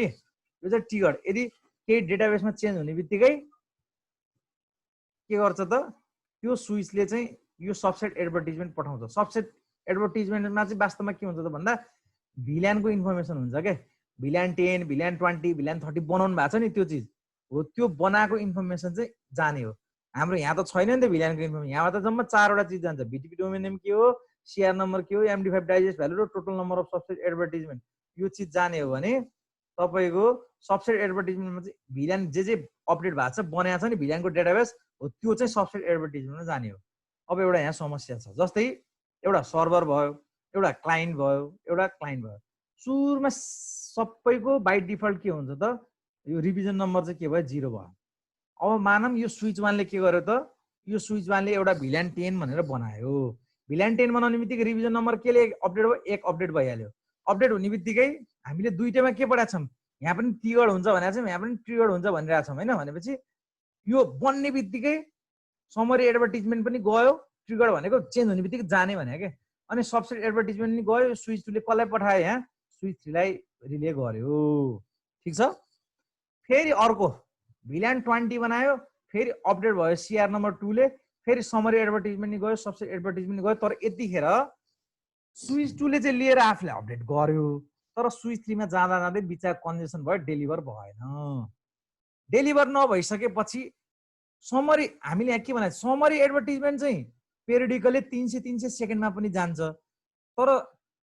यो चाहिँ टिगर्ड। यदि केही डेटाबेसमा चेन्ज हुने बित्तिकै के गर्छ त त्यो स्विचले चाहिँ यो सबसेट एडभर्टिजमेन्ट पठाउँछ। सबसेट एडभर्टिजमेन्टमा चाहिँ वास्तवमा के हुन्छ त भन्दा भिल्यानको इन्फर्मेसन हुन्छ क्या, भिल्यान 10 भिल्यान 20 भिल्यान 30 बनाउनु भएको छ नि, त्यो चिज हो, त्यो बनाएको इन्फर्मेसन चाहिँ जाने हो। हाम्रो यहाँ त छैन नि त भिल्यानको इन्फर्मेसन, यहाँ त जम्मा 4वटा चिज जान्छ, भिटिपी डोमेन नेम के हो, सिआर नम्बर के हो, MD5 डाइजेस्ट भ्यालु र total number of subset advertisement, यो चिज जाने हो भने तपाईँको सबसेट एडभर्टिजमेन्टमा चाहिँ भिल्यान जे अपडेट भएको छ बनाएको छ नि भिल्यानको डेटाबेस हो, त्यो चाहिँ सबसेट एडभर्टिजमेन्टमा जाने हो। अब एउटा यहाँ समस्या छ, जस्तै एउटा सर्भर भयो, एउटा क्लाइन्ट भयो, एउटा क्लाइन्ट भयो, सुरुमा सबैको बाई डिफल्ट के हुन्छ त यो रिभिजन नम्बर चाहिँ के भयो 0 भयो। अब मानौँ यो स्विच वानले के गर्यो त, यो स्विच वानले एउटा भिल्यान 10 भनेर बनायो, भिल्यान 10 बनाउने बित्तिकै रिभिजन नम्बर केले अपडेट भयो, 1 अपडेट भइहाल्यो। अपडेट हुने बित्तिकै हामीले दुईटैमा के पढाएको छौँ, यहाँ पनि ट्रिगर हुन्छ भनेको छौँ, यहाँ पनि ट्रिगर हुन्छ भनिरहेको छौँ होइन। भनेपछि यो बन्ने बित्तिकै समरी एडभर्टिजमेन्ट पनि गयो, ट्रिगर भनेको चेन्ज हुने बित्तिकै जाने भने क्या। अनि सबसेट एडभर्टिजमेन्ट पनि गयो, स्विच 2ले कसलाई पठायो, यहाँ स्विच 3लाई रिले गर्यो, ठिक छ। फेरि अर्को भिल्यान 20 बनायो, फेरि अपडेट भयो सिआर नम्बर 2ले, फेरि समरी एडभर्टिजमेन्ट नि गयो, सबसेट एडभर्टिजमेन्ट गयो, तर यतिखेर स्विच 2ले चाहिँ लिएर आफूले अपडेट गर्यो, तर स्विच 3मा जाँदा जाँदै बिचरा कन्जेसन भयो, डेलिभर भएन। डेलिभर नभइसकेपछि समरी हामीले यहाँ के भने समरी एडभर्टिजमेन्ट चाहिँ पेरिडिकली 300 सेकेन्डमा पनि जान्छ, तर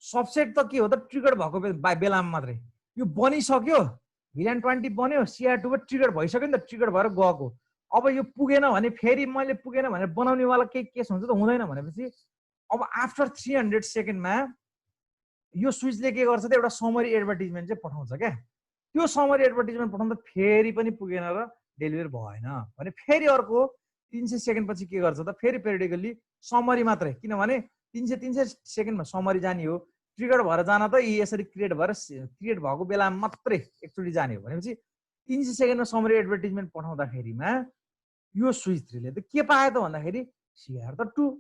सबसेट त के हो त ट्रिगर भएको बेलामा मात्रै। यो बनिसक्यो, भिल्यान 20 बन्यो, सिआर 2 ट्रिगर भइसक्यो नि त, ट्रिगर भएर गएको। अब यो पुगेन भने फेरि मैले पुगेन भने बनाउनेवाला केही केस हुन्छ त, हुँदैन। भनेपछि अब आफ्टर 300 सेकेन्डमा यो स्विचले के गर्छ त एउटा समरी एडभर्टिजमेन्ट चाहिँ पठाउँछ क्या। त्यो समरी एडभर्टिजमेन्ट पठाउँदा फेरि पनि पुगेन र डेलिभर भएन भने फेरि अर्को 300 सेकेन्ड पछि के गर्छ त फेरि पेरिडिकली समरी मात्रै, किनभने 300 सेकेन्डमा समरी जाने हो, ट्रिगर भएर जान त यसरी क्रिएट भएको बेलामा मात्रै एकचोटि जाने हो। भनेपछि 300 सेकेन्डमा समरी एडभर्टिजमेन्ट पठाउँदाखेरिमा यो स्विच 3ले त के पायो त भन्दाखेरि सिआर त 2,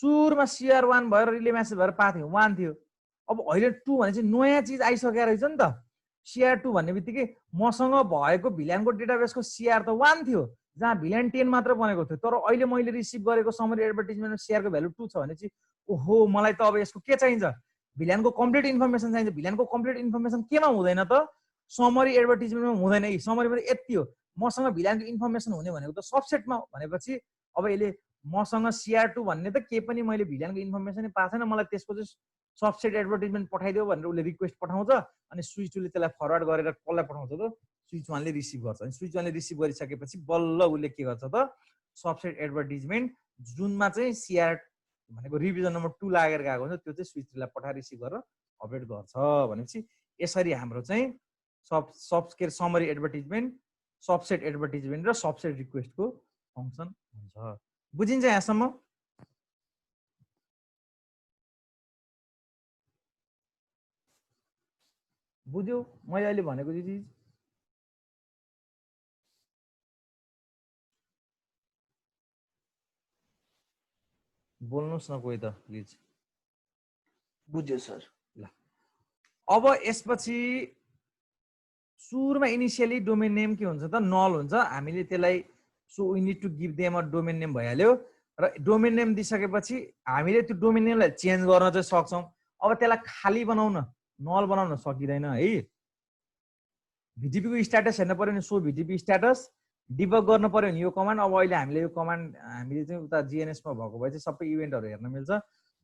सुरुमा सिआर 1 भएर रिले म्यासेज भएर पाएको थियो 1 थियो, अब अहिले 2 भने चाहिँ नयाँ चिज आइसकेको रहेछ नि त। सिआर 2 भन्ने बित्तिकै मसँग भएको भिल्यानको डेटाबेसको सिआर त 1 थियो, जहाँ भिल्यान 10 मात्र बनेको थियो, तर अहिले मैले रिसिभ गरेको समरी एडभर्टिजमेन्टमा सिआरको भ्यालु 2 छ भने चाहिँ ओहो मलाई त अब यसको के चाहिन्छ, भिल्यानको कम्प्लिट इन्फर्मेसन चाहिन्छ। भिल्यानको कम्प्लिट इन्फर्मेसन केमा हुँदैन त, समरी एडभर्टिजमेन्टमा हुँदैन है। समरीमा यति हो, मसँग भिल्यानको इन्फर्मेसन हुने भनेको त सबसेटमा, भनेपछि अब यसले मसँग सिआर 2 भन्ने त के पनि मैले भिल्यानको इन्फर्मेसनै पाएको छैन, मलाई त्यसको चाहिँ सबसेट एडभर्टिजमेन्ट पठाइदियो भनेर उसले रिक्वेस्ट पठाउँछ, अनि स्विच 2ले त्यसलाई फरवर्ड गरेर कसलाई पठाउँछ त स्विच 1ले रिसिभ गर्छ। अनि स्विच 1ले रिसिभ गरिसकेपछि बल्ल उसले के गर्छ त सबसेट एडभर्टिजमेन्ट जुनमा चाहिँ सिआर भनेको रिभिजन नम्बर 2 लागेर गएको हुन्छ त्यो चाहिँ स्विच 3लाई पठाएर रिसिभ गरेर अपडेट गर्छ। भनेपछि यसरी हाम्रो चाहिँ समरी एडभर्टिजमेन्ट, सबसेट एडभर्टिजमेन्ट र सबसेट रिक्वेस्टको फङ्सन हुन्छ। बुझिन्छ यहाँसम्म? बुझ्यो मैले अहिले भनेको चिज? बोल्नुहोस् न कोही त प्लिज। बुझ्यो सर। ल अब यसपछि सुरुमा इनिसियली डोमेन नेम के हुन्छ त नल हुन्छ, हामीले त्यसलाई so we need to give them a domain name भइहाल्यो, र डोमेन नेम दिइसकेपछि हामीले त्यो डोमेन नेमलाई चेन्ज गर्न चाहिँ सक्छौँ। अब त्यसलाई खाली बनाउन नल बनाउन सकिँदैन है। भिटिपीको स्ट्याटस हेर्न पर्यो भने सो भिटिपी स्ट्याटस, डिबग गर्न पर्यो भने यो कमान्ड। अब अहिले हामीले यो कमान्ड हामीले चाहिँ उता जिएनएसमा भएको भए चाहिँ सबै इभेन्टहरू हेर्न मिल्छ।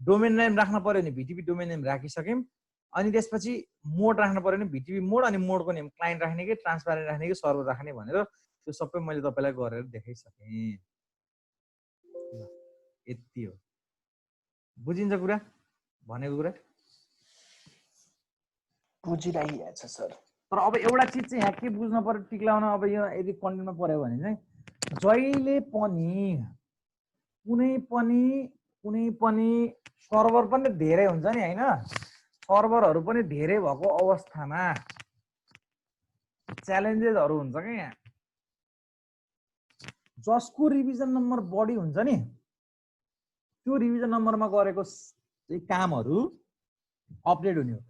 डोमेन नेम राख्न पर्यो भने भिटिपी डोमेन नेम राखिसक्यौँ, अनि त्यसपछि मोड राख्न पर्यो भने भिटिपी मोड, अनि मोडको नेम क्लाइन्ट राख्ने कि ट्रान्सप्यारेन्ट राख्ने कि सर्भर राख्ने भनेर त्यो सबै मैले तपाईँलाई गरेर देखाइसकेँ। यति हो, बुझिन्छ कुरा भनेको कुरा? बुझिरहेको छ सर। तर अब एउटा चिज चाहिँ यहाँ के बुझ्न पर्यो टिक्लाउन, अब यो यदि कन्टेन्टमा पर्यो भने चाहिँ जहिले पनि कुनै पनि सर्भर पनि धेरै हुन्छ नि होइन, सर्भरहरू पनि धेरै भएको अवस्थामा च्यालेन्जेसहरू हुन्छ क्या यहाँ। जसको रिभिजन नम्बर बढी हुन्छ नि त्यो रिभिजन नम्बरमा गरेको कामहरू अपडेट हुने हो।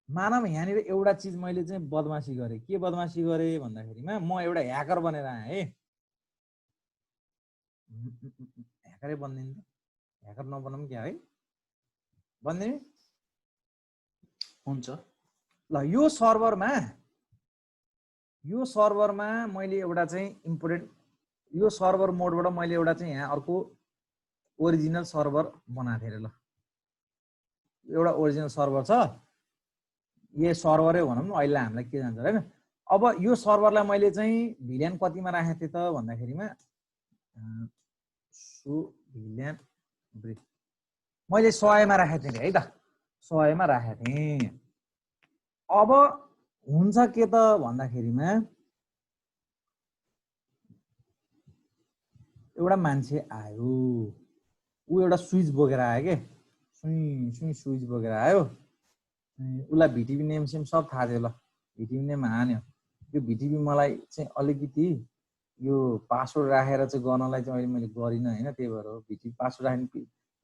मानव यहाँनिर एउटा चिज मैले चाहिँ बदमासी गरेँ। के बदमासी गरेँ भन्दाखेरिमा म एउटा ह्याकर बनेर आएँ है। ह्याकरै बन्दिनँ त, ह्याकर नबनाऊँ क्या है, बन्दिने हुन्छ। ल यो सर्भरमा मैले एउटा चाहिँ इम्पोर्टेन्ट यो सर्भर मोडबाट मैले एउटा चाहिँ यहाँ अर्को ओरिजिनल सर्भर बनाएको थिएँ। ल एउटा ओरिजिनल सर्भर छ, यो सर्भरै भनौँ न, अहिले हामीलाई के जान्छ हैन। अब यो सर्भरलाई मैले चाहिँ भिलियन कतिमा राखेको थिएँ त भन्दाखेरिमा भिलियन मैले 100 मा राखेको थिएँ है त, 100 मा राखेको थिएँ। अब हुन्छ के त भन्दाखेरिमा एउटा मान्छे आयो, ऊ एउटा स्विच बोकेर आयो के, सुई स्विच बोकेर आयो। उसलाई भिटिपी नेम सेम सब थाहा थियो। ल भिटिपी नेम हान्यो। यो भिटिपी मलाई चाहिँ अलिकति यो पासवर्ड राखेर चाहिँ गर्नलाई चाहिँ अहिले मैले गरिनँ होइन, त्यही भएर हो। भिटिपी पासवर्ड राख्ने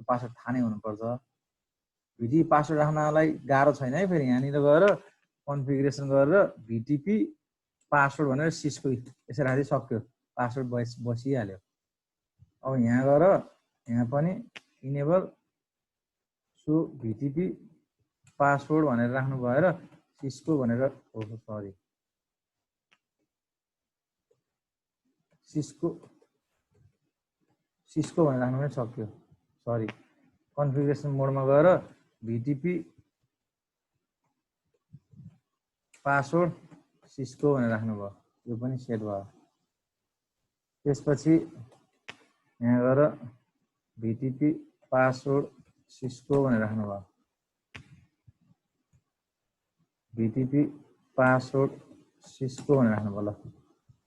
पासवर्ड थाहा नै हुनुपर्छ। भिटिपी पासवर्ड राख्नलाई गाह्रो छैन है। फेरि यहाँनिर गएर कन्फिगरेसन गरेर भिटिपी पासवर्ड भनेर सिस्को यसरी राख्दै सक्यो, पासवर्ड बसिहाल्यो। अब यहाँ गएर यहाँ पनि इनेबल सो भिटिपी पासवर्ड भनेर राख्नु भएर सिस्को भनेर सिस्को भनेर राख्नु पनि सक्यो। सरी, कन्फिगरेसन मोडमा गएर भिटिपी पासवर्ड सिस्को भनेर राख्नुभयो, यो पनि सेट भयो। त्यसपछि यहाँ गएर भिटिपी पासवर्ड सिस्को भनेर राख्नुभयो, भिटिपी पासवर्ड सिस्को भनेर राख्नुभयो। ल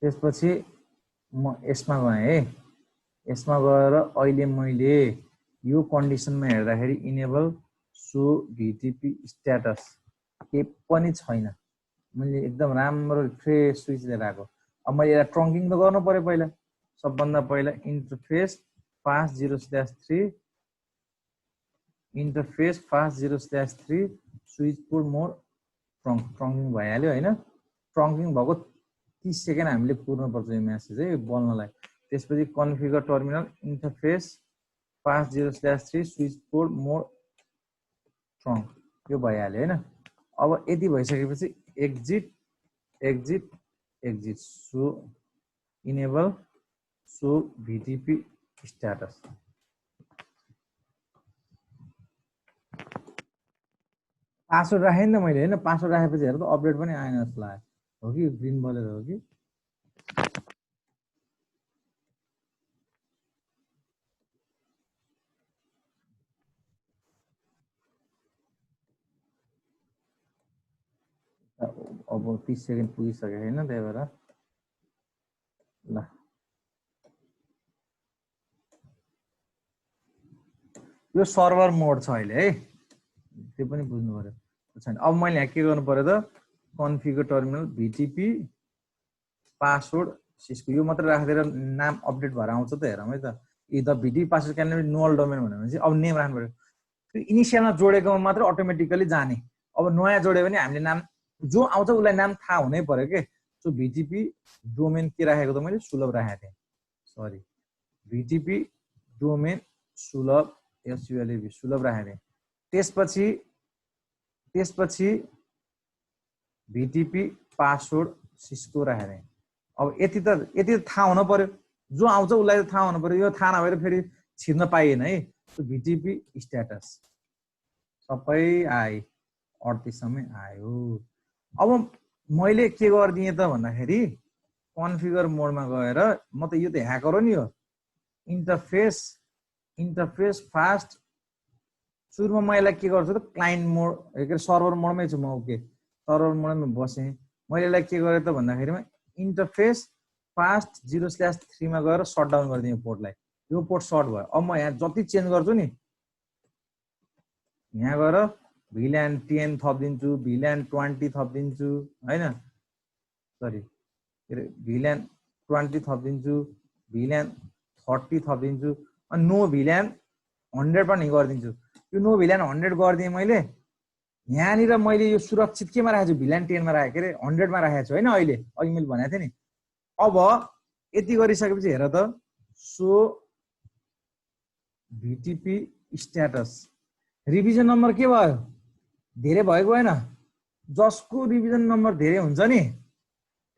त्यसपछि म यसमा गएँ है। यसमा गएर अहिले मैले यो कन्डिसनमा हेर्दाखेरि इनेबल सो भिटिपी स्ट्याटस के पनि छैन। मैले एकदम राम्रो फ्रेस स्विच लिएर आएको। अब मैले यसलाई ट्रङ्किङ त गर्नु पर्यो पहिला। सबभन्दा पहिला interface fast 0/3 interface fast 0/3 switch port mode trunking भइहाल्यो होइन। ट्रङ्किङ भएको 30 सेकेन्ड हामीले कुर्नुपर्छ यो म्यासेज है बोल्नलाई। त्यसपछि configure terminal interface fast 0/3 switch port mode trunk, यो भइहाल्यो होइन। अब यति भइसकेपछि exit exit exit so enable show VTP status. Password राखेँ नि त मैले होइन। पासवर्ड राखेपछि हेर त अपडेट पनि आएन जस्तो लाग्यो। हो कि ग्रिन बलेर हो कि अब 30 सेकेन्ड पुगिसक्यो होइन, त्यही भएर ल यो सर्भर मोड छ अहिले है, त्यो पनि बुझ्नु पर्यो छैन। अब मैले यहाँ के गर्नु पर्यो त, कन्फिगर टर्मिनल भिटिपी पासवर्ड सिस्को यो मात्र राखिदिएर नाम अपडेट भएर आउँछ त, हेरौँ है त। इ the VTP password can be null domain भनेपछि अब नेम राख्नु पर्यो। त्यो इनिसियलमा जोडेकोमा मात्र अटोमेटिकली जाने। अब नयाँ जोड्यो भने हामीले नाम जो आउँछ उसलाई नाम थाहा हुनै पर्यो के। सो भिटिपी डोमेन के राखेको त मैले सुलभ राखेको थिएँ, सरी भिटिपी डोमेन सुलभ एसयुएलएबी सुलभ राखेको थिएँ। त्यसपछि भिटिपी पासवर्ड सिस्को राखेको थिएँ। अब यति त थाहा हुनु पर्यो, जो आउँछ उसलाई त थाहा हुनु पर्यो। यो थाहा नभएर फेरि छिर्न पाइएन है। भिटिपी स्ट्याटस सबै आए, 38 सम्म आयो। अब मैले के गरिदिएँ त भन्दाखेरि कन्फिगर मोडमा गएर म त यो त ह्याकर हो नि, हो इन्टरफेस फास्ट। सुरुमा म यसलाई के गर्छु त क्लाइन्ट मोड के अरे सर्भर मोडमै छु म। ओके सर्भर मोडमै बसेँ। मैले यसलाई के गरेँ त भन्दाखेरिमा इन्टरफेस फास्ट 0/3 मा गएर सट डाउन गरिदिएँ पोर्टलाई। यो पोर्ट सर्ट भयो। अब म यहाँ जति चेन्ज गर्छु नि, यहाँ गएर भिल्यान 10 थपिदिन्छु, भिल्यान 20 थपिदिन्छु हैन, सरी भिल्यान 20 थपिदिन्छु, भिल्यान 30 थपिदिन्छु, अनि नो भिल्यान 100 पनि गरिदिन्छु। यो नो भिल्यान 100 गरिदिएँ मैले। यहाँनिर मैले यो सुरक्षित केमा राखेको छु, भिल्यान 10 मा राखेको, के अरे 100 मा राखेको छु हैन। अहिले अघि मैले भनेको थिएँ नि। अब यति गरिसकेपछि हेर त, so VTP status revision number के भयो, धेरै भएको भएन। जसको रिभिजन नम्बर धेरै हुन्छ नि,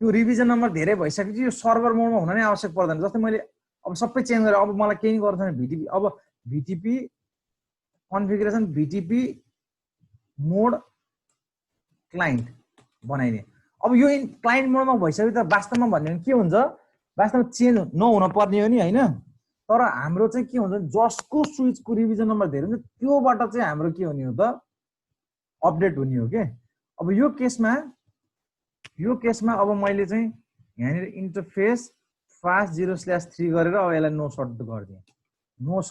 त्यो रिभिजन नम्बर धेरै भइसकेपछि यो सर्भर मोडमा हुन नै आवश्यक पर्दैन। जस्तै मैले अब सबै चेन्ज गरेँ, अब मलाई केही गर्नु छैन। भिटिपी अब भिटिपी कन्फिगरेसन भिटिपी मोड क्लाइन्ट बनाइदिए। अब यो क्लाइन्ट मोडमा भइसक्यो त वास्तवमा भन्यो भने के हुन्छ, वास्तवमा चेन्ज नहुन पर्ने हो नि हैन। तर हाम्रो चाहिँ के हुन्छ, जसको स्विचको रिभिजन नम्बर धेरै हुन्छ त्योबाट चाहिँ हाम्रो के हुने हो त, अपडेट हुने हो के। अब यो केसमा अब मैले चाहिँ यहाँनिर इन्टरफेस फास्ट 0/3 गरेर अब यसलाई नो सर्ट गरिदिएँ, नो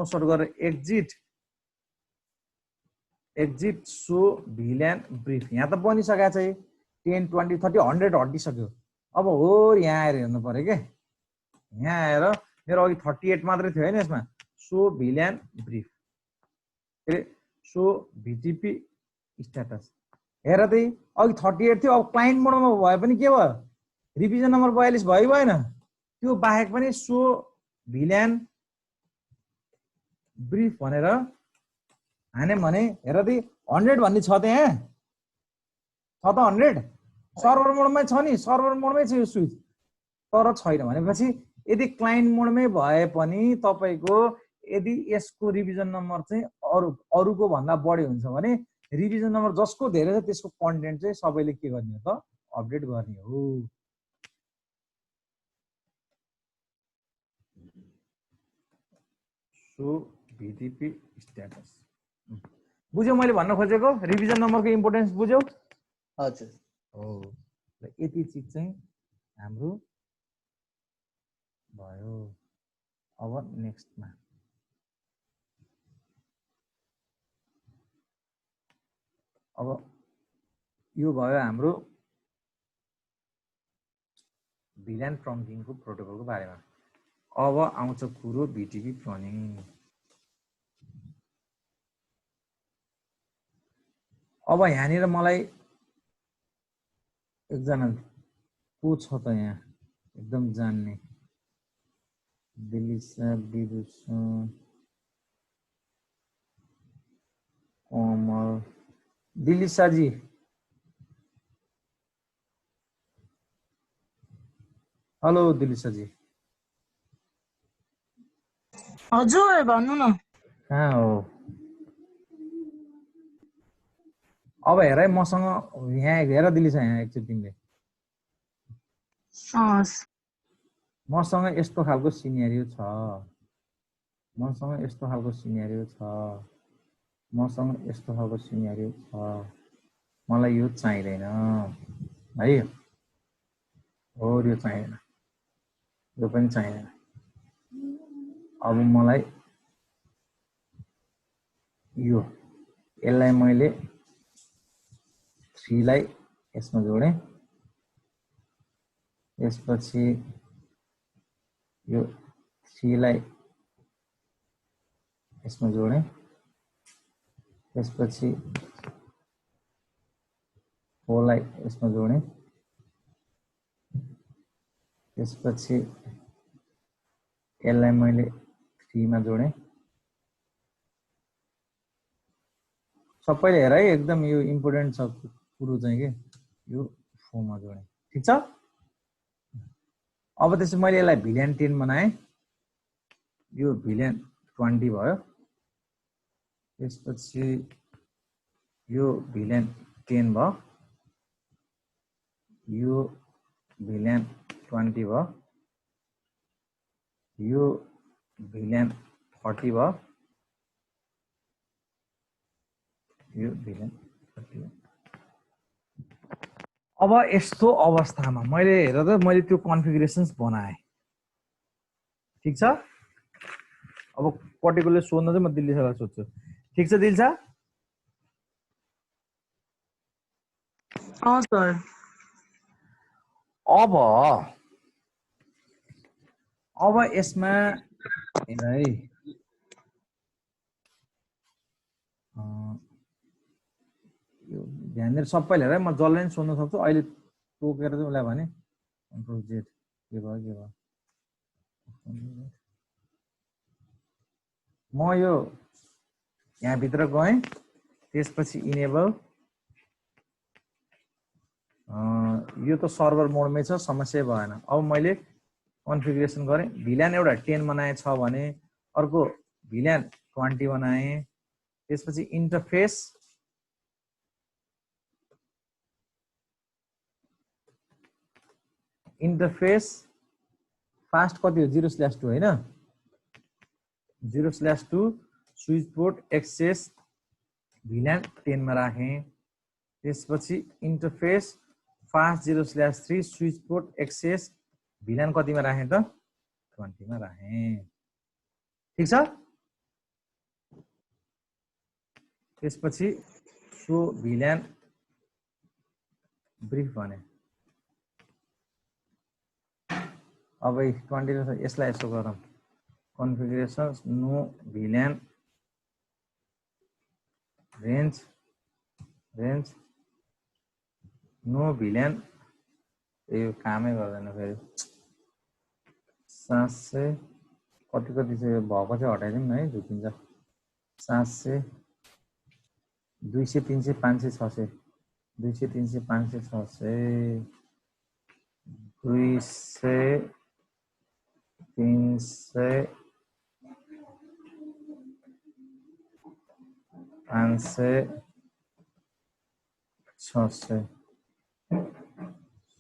सर्ट गरेर एक्जिट सो भिल्यान ब्रिफ। यहाँ त बनिसकेको छ 10 20 30 100 हटिसक्यो। अब हो यहाँ आएर हेर्नु पर्यो के, यहाँ आएर मेरो अघि 38 मात्रै थियो हैन यसमा, सो भिल्यान ब्रिफ, के अरे सो भिटिपी स्ट्याटस। हेर त अघि 38 थियो, अब क्लाइन्ट मोडमा भए पनि के भयो, रिभिजन नम्बर 42 भयो भएन। त्यो बाहेक पनि सो भिल्यान ब्रिफ भनेर हाने भने हेर त 100 भन्ने छ त्यहाँ, छ त 100 सर्भर मोडमै छ नि, सर्भर मोडमै छ यो स्विच। तर छैन भनेपछि यदि क्लाइन्ट मोडमै भए पनि तपाईको यदि यसको रिभिजन नम्बर चाहिँ अरूको भन्दा बढी हुन्छ भने रिभिजन नम्बर जसको धेरै छ त्यसको कन्टेन्ट चाहिँ सबैले के गर्ने हो त, अपडेट गर्ने हो। सो भिटिपी स्ट्याटस बुझ्यौ मैले भन्न खोजेको, रिभिजन नम्बरको इम्पोर्टेन्स बुझ्यौ? हजुर हो। यति चिज चाहिँ हाम्रो भयो। अब नेक्स्टमा अब यो भयो हाम्रो भिल्यान ट्रङ्किङको प्रोटोकलको बारेमा। अब आउँछ कुरो भिटिपी प्लनिङ। अब यहाँनिर मलाई एकजना को छ त यहाँ एकदम जान्ने, दिलिसा विभूषण कमल, दिलिसाजी हेलो दिलिसाजी। हजुर भन्नु न। कहाँ हो? अब हेर है मसँग यहाँ हेर दिलिसा, यहाँ एकचोटि तिमीले मसँग यस्तो खालको सिनेरियो छ, मसँग यस्तो खालको सिनेरियो छ, मसँग यस्तो खालको सिनेरियो छ, मलाई यो चाहिँदैन है, हो यो चाहिँदैन, यो पनि चाहिँदैन। अब मलाई यो यसलाई मैले 3 लाई यसमा जोडेँ, त्यसपछि यो 3 लाई यसमा जोडेँ, त्यसपछि 4 लाई यसमा जोडेँ, त्यसपछि यसलाई मैले 3 मा जोडेँ। सबैले हेर है, एकदम यो इम्पोर्टेन्ट छ कुरो चाहिँ के, यो 4 मा जोडेँ, ठिक छ। अब त्यसपछि मैले यसलाई भिल्यान 10 बनाएँ, यो भिल्यान 20 भयो, त्यसपछि यो भिल्यान 10 भयो, यो भिल्यान 20 भयो, यो भिल्यान 30 भयो, यो भिल्यान 30 भयो। अब यस्तो अवस्थामा मैले हेर त मैले त्यो कन्फिगरेसन्स बनाएँ, ठिक छ। अब पर्टिकुलर सोध्न चाहिँ म दिल्लीसालाई सोध्छु, ठिक छ दिल्सा? सर अब यसमा हेर है यो ध्यान दिएर सबैले हेर है, म जसलाई पनि सोध्न सक्छु अहिले टोकेर चाहिँ उसलाई भने कन्ट्रोल जेड के भयो म यो यहाँभित्र गएँ त्यसपछि इनेबल यो त सर्भर मोडमै छ समस्या भएन। अब मैले कन्फिगरेसन गरेँ भिल्यान एउटा 10 बनाए छ भने अर्को भिल्यान 20 बनाएँ त्यसपछि इन्टरफेस फास्ट कति हो 0/2 हैन 0/2 स्विच पोर्ट एक्सेस भिल्यान 10 मा राखेँ त्यसपछि interface fast 0/3 switch port access VLAN कतिमा राखेँ त 20 मा राखेँ ठीक छ। त्यसपछि सो भिल्यान ब्रिफ भने अब 20 यसलाई यसो गरौँ कन्फिगरेसन नो भिल्यान रेन्ज नो भिल्यान यो कामै गर्दैन फेरि 700 कति चाहिँ भएको चाहिँ हटाइदिउँ न है झुकिन्छ 700 200 300 500 600 200 300 500 600 200 300 500 600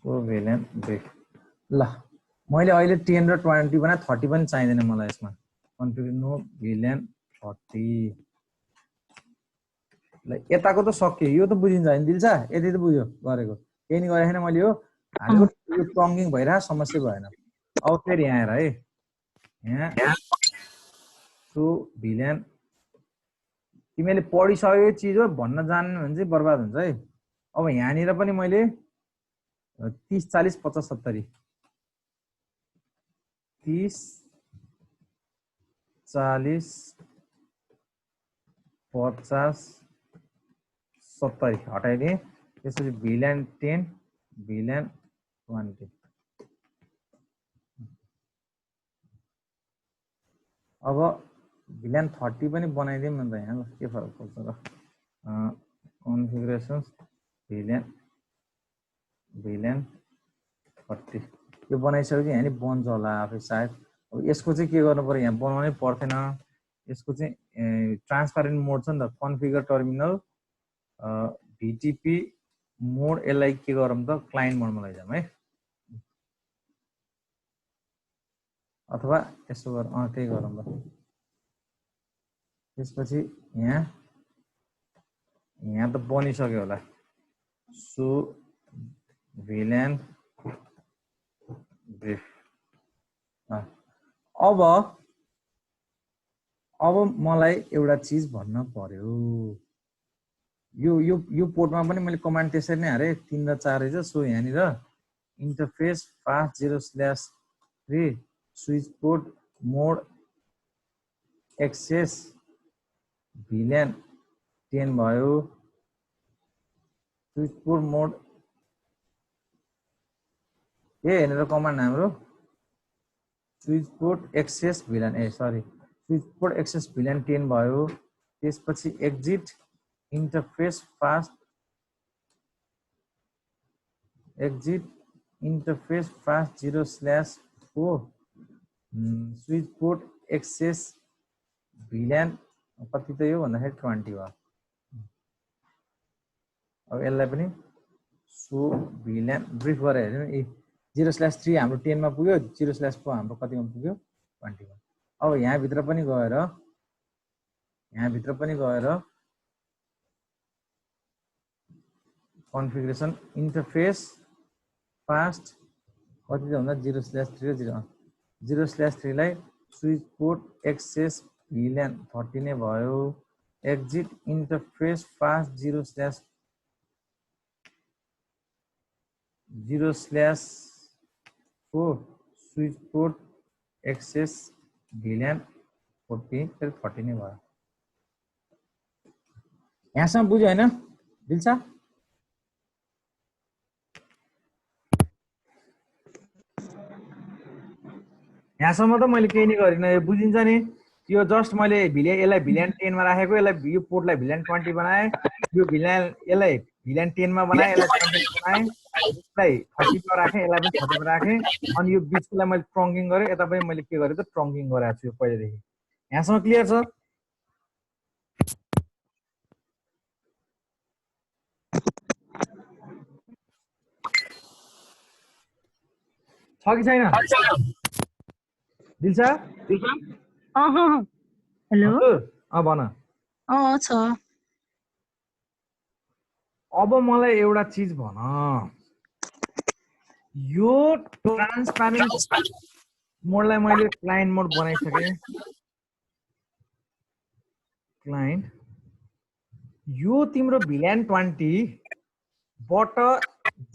सो भिल्यान ब्रेक ल मैले अहिले 10 र 20 बनाए 30 पनि चाहिँदैन मलाई यसमा कन्फिगर नो भिल्यान 30 ल यताको त सक्यो यो त बुझिन्छ हैन दिल्छ यति त बुझ्यो गरेको केही नि गरे छैन मैले यो हालेको यो टङ्गिङ भइरा समस्या भएन। अब फेरि यहाँ हेर है यहाँ सो भिल्यान तिमीले पढिसकेको चिज हो भन्न जान्नु भने चाहिँ बर्बाद हुन्छ है। अब यहाँनिर पनि मैले 30 40 50 70 30 40 50 70 हटाइदिएँ त्यसपछि भिल्यान 10 भिल्यान 20 अब भिल्यान 30 पनि बनाइदिउँ न त यहाँ के फरक पर्छ र कन्फिगरेसन भिल्यान 30 यो बनाइसकेपछि यहाँ नि बन्छ होला आफै सायद। अब यसको चाहिँ के गर्नु पर्यो यहाँ बनाउनै पर्दैन यसको चाहिँ ट्रान्सपारेन्ट मोड छ नि त कन्फिगर टर्मिनल भिटिपी मोड यसलाई के गरौँ त क्लाइन्ट मोडमा लैजाउँ है अथवा यसो गर त्यही गरौँ ल। त्यसपछि यहाँ त बनिसक्यो होला सो भिल्यान ब्रिफ अब मलाई एउटा चिज भन्न पर्यो यो पोर्टमा पनि मैले कमान्ड त्यसरी नै हारे 3 र 4 रहेछ सो यहाँनिर interface fast 0/3 switch port mode access VLAN 10 भयो स्विच पोर्ट मोड हेरेर कमान्ड हाम्रो switch port access VLAN switch port access VLAN 10 भयो त्यसपछि exit interface fast 0/4 switch port access VLAN कति त यो भन्दाखेरि 20 भयो। अब यसलाई पनि सो भिल्यान ब्रिफ गरेर हेर्नु 0/3 हाम्रो 10 मा पुग्यो 0/4 हाम्रो कतिमा पुग्यो 20 मा। अब यहाँभित्र पनि गएर कन्फिगरेसन इन्टरफेस फास्ट कति त भन्दा 0/3 0/3 लाई स्विच पोर्ट एक्सेस भिल्यान 30 नै भयो exit interface fast 0/4 0/4 switch port access VLAN 40 फेरि 40 नै भयो। यहाँसम्म बुझ्यो होइन दिल्छ? यहाँसम्म त मैले केही नै गरिनँ, यो बुझिन्छ नि। यो जस्ट मैले यसलाई VLAN 10 मा राखेको, यसलाई यो पोर्टलाई VLAN 20 बनाएँ, यो यसलाई VLAN 10 मा बनाएँ, यसलाई 20 मा बनाएँ, यसलाई 30 मा राखेँ, यसलाई पनि 30 मा राखेँ, अनि यो बिचकोलाई मैले ट्रङ्किङ गरेँ, यता पनि मैले के गरेँ त ट्रङ्किङ गराएको छु यो पहिलेदेखि। यहाँसम्म क्लियर छ? छ कि छैन? दिल्छ? हेलो भन। छ। अब मलाई एउटा चिज भन, यो ट्रान्सप्यारेन्ट मोडलाई मैले क्लाइन्ट मोड बनाइसकेँ। क्लाइन्ट यो तिम्रो VLAN 20 बाट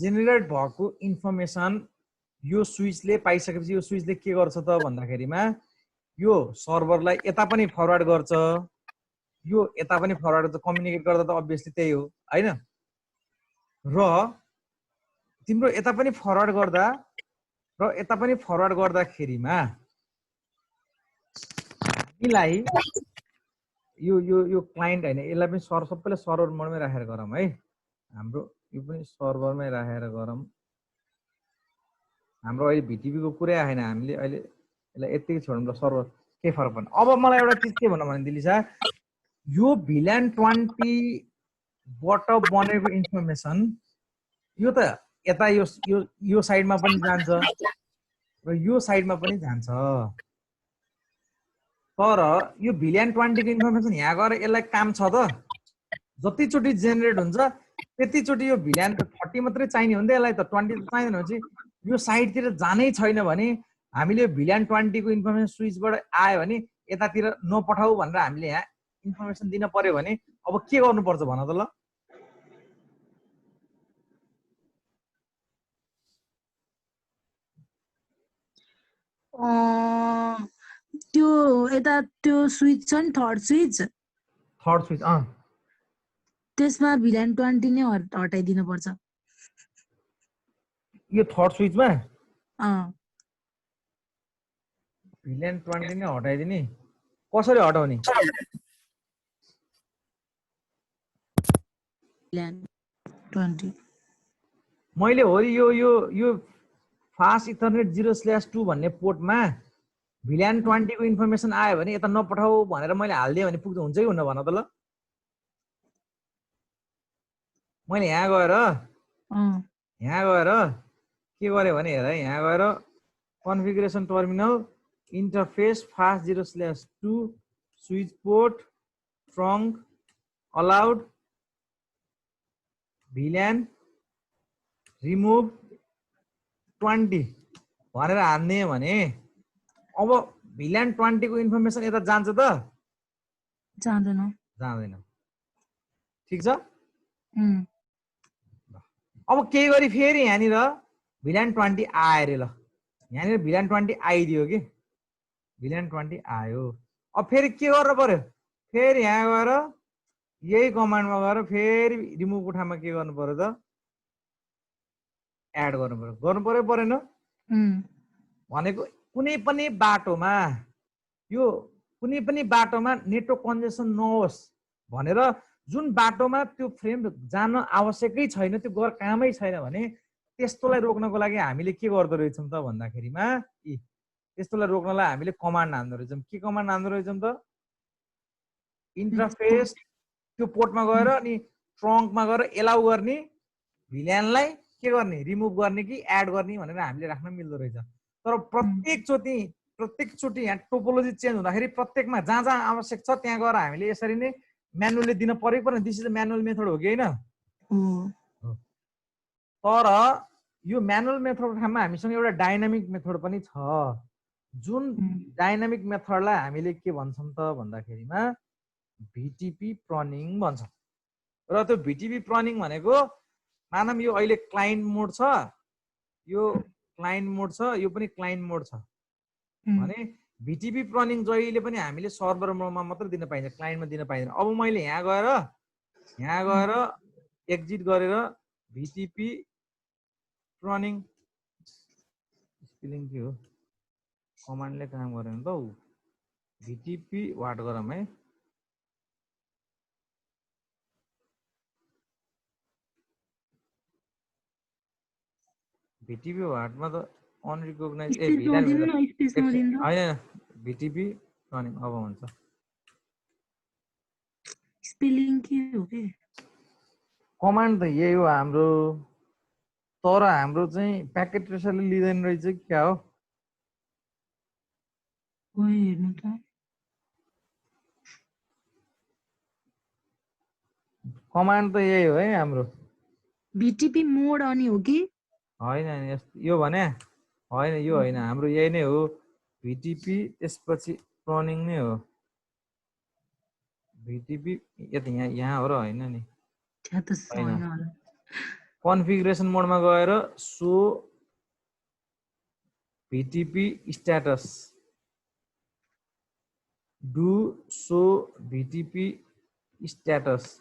जेनेरेट भएको इन्फर्मेसन यो स्विचले पाइसकेपछि यो स्विचले के गर्छ त भन्दाखेरिमा यो सर्भरलाई यता पनि फरवर्ड गर्छ, यो यता पनि फरवर्ड गर्छ, कम्युनिकेट गर्दा त अभियसली त्यही हो हैन? र तिम्रो यता पनि फरवर्ड गर्दा र यता पनि फरवर्ड गर्दाखेरिमा हामीलाई यो यो यो क्लाइन्ट हैन, यसलाई पनि सबैले सर्भर मोडमै राखेर गरौँ है। हाम्रो यो पनि सर्भरमै राखेर गरौँ। हाम्रो अहिले VTP को कुरै आएन, हामीले अहिले यसलाई यतिकै छोडौँ ल, सर्भर के फरक पर्दैन। अब मलाई एउटा चिज के भन्नु भने दिलिसा, यो VLAN 20 बाट बनेको इन्फर्मेसन यो त यता यो साइडमा पनि जान्छ र यो साइडमा पनि जान्छ, तर यो VLAN 20 को इन्फर्मेसन यहाँ गएर यसलाई काम छ त? जतिचोटि जेनेरेट हुन्छ त्यतिचोटि यो VLAN 30 मात्रै चाहिने हो नि त, यसलाई त 20 त चाहिँदैन भनेपछि यो साइडतिर जानै छैन भने हामीले VLAN 20 को इन्फर्मेसन स्विचबाट आयो भने यतातिर नपठाऊ भनेर हामीले यहाँ इन्फर्मेसन दिन पर्यो भने अब के गर्नुपर्छ भन त ल? त्यो यता त्यो स्विच छ नि, थर्ड स्विच त्यसमा VLAN 20 नै हटाइदिनु पर्छ। यो थर्ड स्विचमा VLAN 20 नै हटाइदिने? कसरी हटाउने? VLAN 20 मैले हो यो यो यो फास्ट इथरनेट 0/2 भन्ने पोर्टमा VLAN 20 को इन्फर्मेसन आयो भने यता नपठाऊ भनेर मैले हालिदिएँ भने पुग्छ, हुन्छ कि हुन्न भन त ल? मैले यहाँ गएर के गरेँ भने हेर, यहाँ गएर configuration terminal interface fast 0/2 switch port trunk allowed VLAN remove 20 भनेर हान्ने भने अब VLAN 20 को इन्फर्मेसन यता जान्छ त? जाँदैन। ठिक छ? अब के गरी फेरि यहाँनिर VLAN 20 आयो रे, ल यहाँनिर VLAN 20 आइदियो कि VLAN 20 आयो। अब फेरि के गर्नु पर्यो? फेरि यहाँ गएर यही कमान्डमा गएर फेरि रिमुभको ठाउँमा के गर्नु पर्यो त? एड गर्नु पर्यो परेन? भनेको कुनै पनि बाटोमा नेटवर्क कन्जेसन नहोस् भनेर जुन बाटोमा त्यो फ्रेम जान आवश्यकै छैन, त्यो गएर कामै छैन भने त्यस्तोलाई रोक्नको लागि हामीले के गर्दो रहेछौँ त भन्दाखेरिमा त्यस्तोलाई रोक्नलाई हामीले कमान्ड हान्दो रहेछौँ। के कमान्ड हान्दो रहेछौँ त? इन्टरफेस त्यो पोर्टमा गएर अनि ट्रङ्कमा गएर एलाउ गर्ने VLAN-लाई के गर्ने? रिमुभ गर्ने कि एड गर्ने भनेर हामीले राख्न मिल्दो रहेछ। तर प्रत्येकचोटि यहाँ टोपोलोजी चेन्ज हुँदाखेरि प्रत्येकमा जहाँ जहाँ आवश्यक छ त्यहाँ गएर हामीले यसरी नै म्यानुअली दिन परेको पर्ने। दिस इज म्यानुअल मेथड हो कि होइन? तर यो म्यानुअल मेथडको ठाउँमा हामीसँग एउटा डाइनामिक मेथड पनि छ, जुन डाइनामिक मेथडलाई हामीले के भन्छौँ त भन्दाखेरिमा VTP प्रनिङ भन्छौँ। र त्यो VTP प्रनिङ भनेको मानौँ यो अहिले क्लाइन्ट मोड छ यो क्लाइन्ट मोड छ, यो पनि क्लाइन्ट मोड छ भने भिटिपी प्रनिङ जहिले पनि हामीले सर्भर मोडमा मात्र दिन पाइन्छ, क्लाइन्टमा दिन पाइँदैन। अब मैले यहाँ गएर एक्जिट गरेर भिटिपी प्रनिङ स्पेलिङ के हो कमान्डले काम गरेन त हौ, भिटिपी वाट गरौँ है, भिटिपी वाटमा त अनरिकग्नाइज होइन भिटिपी प्रनिङ अब हुन्छ। स्पेलिङ के हो के कमान्ड त यही हो हाम्रो, तर हाम्रो चाहिँ प्याकेट ट्रेसरले लिँदैन रहेछ क्या हो। हेर्नु त कमान्ड त यही हो है हाम्रो। भिटिपी मोड अनि हो कि होइन यो भने होइन, यो होइन, हाम्रो यही नै हो भिटिपी, त्यसपछि प्रनिङ नै हो भिटिपी। यहाँ हो र होइन नि, कन्फिगरेसन मोडमा गएर show VTP status, do show VTP status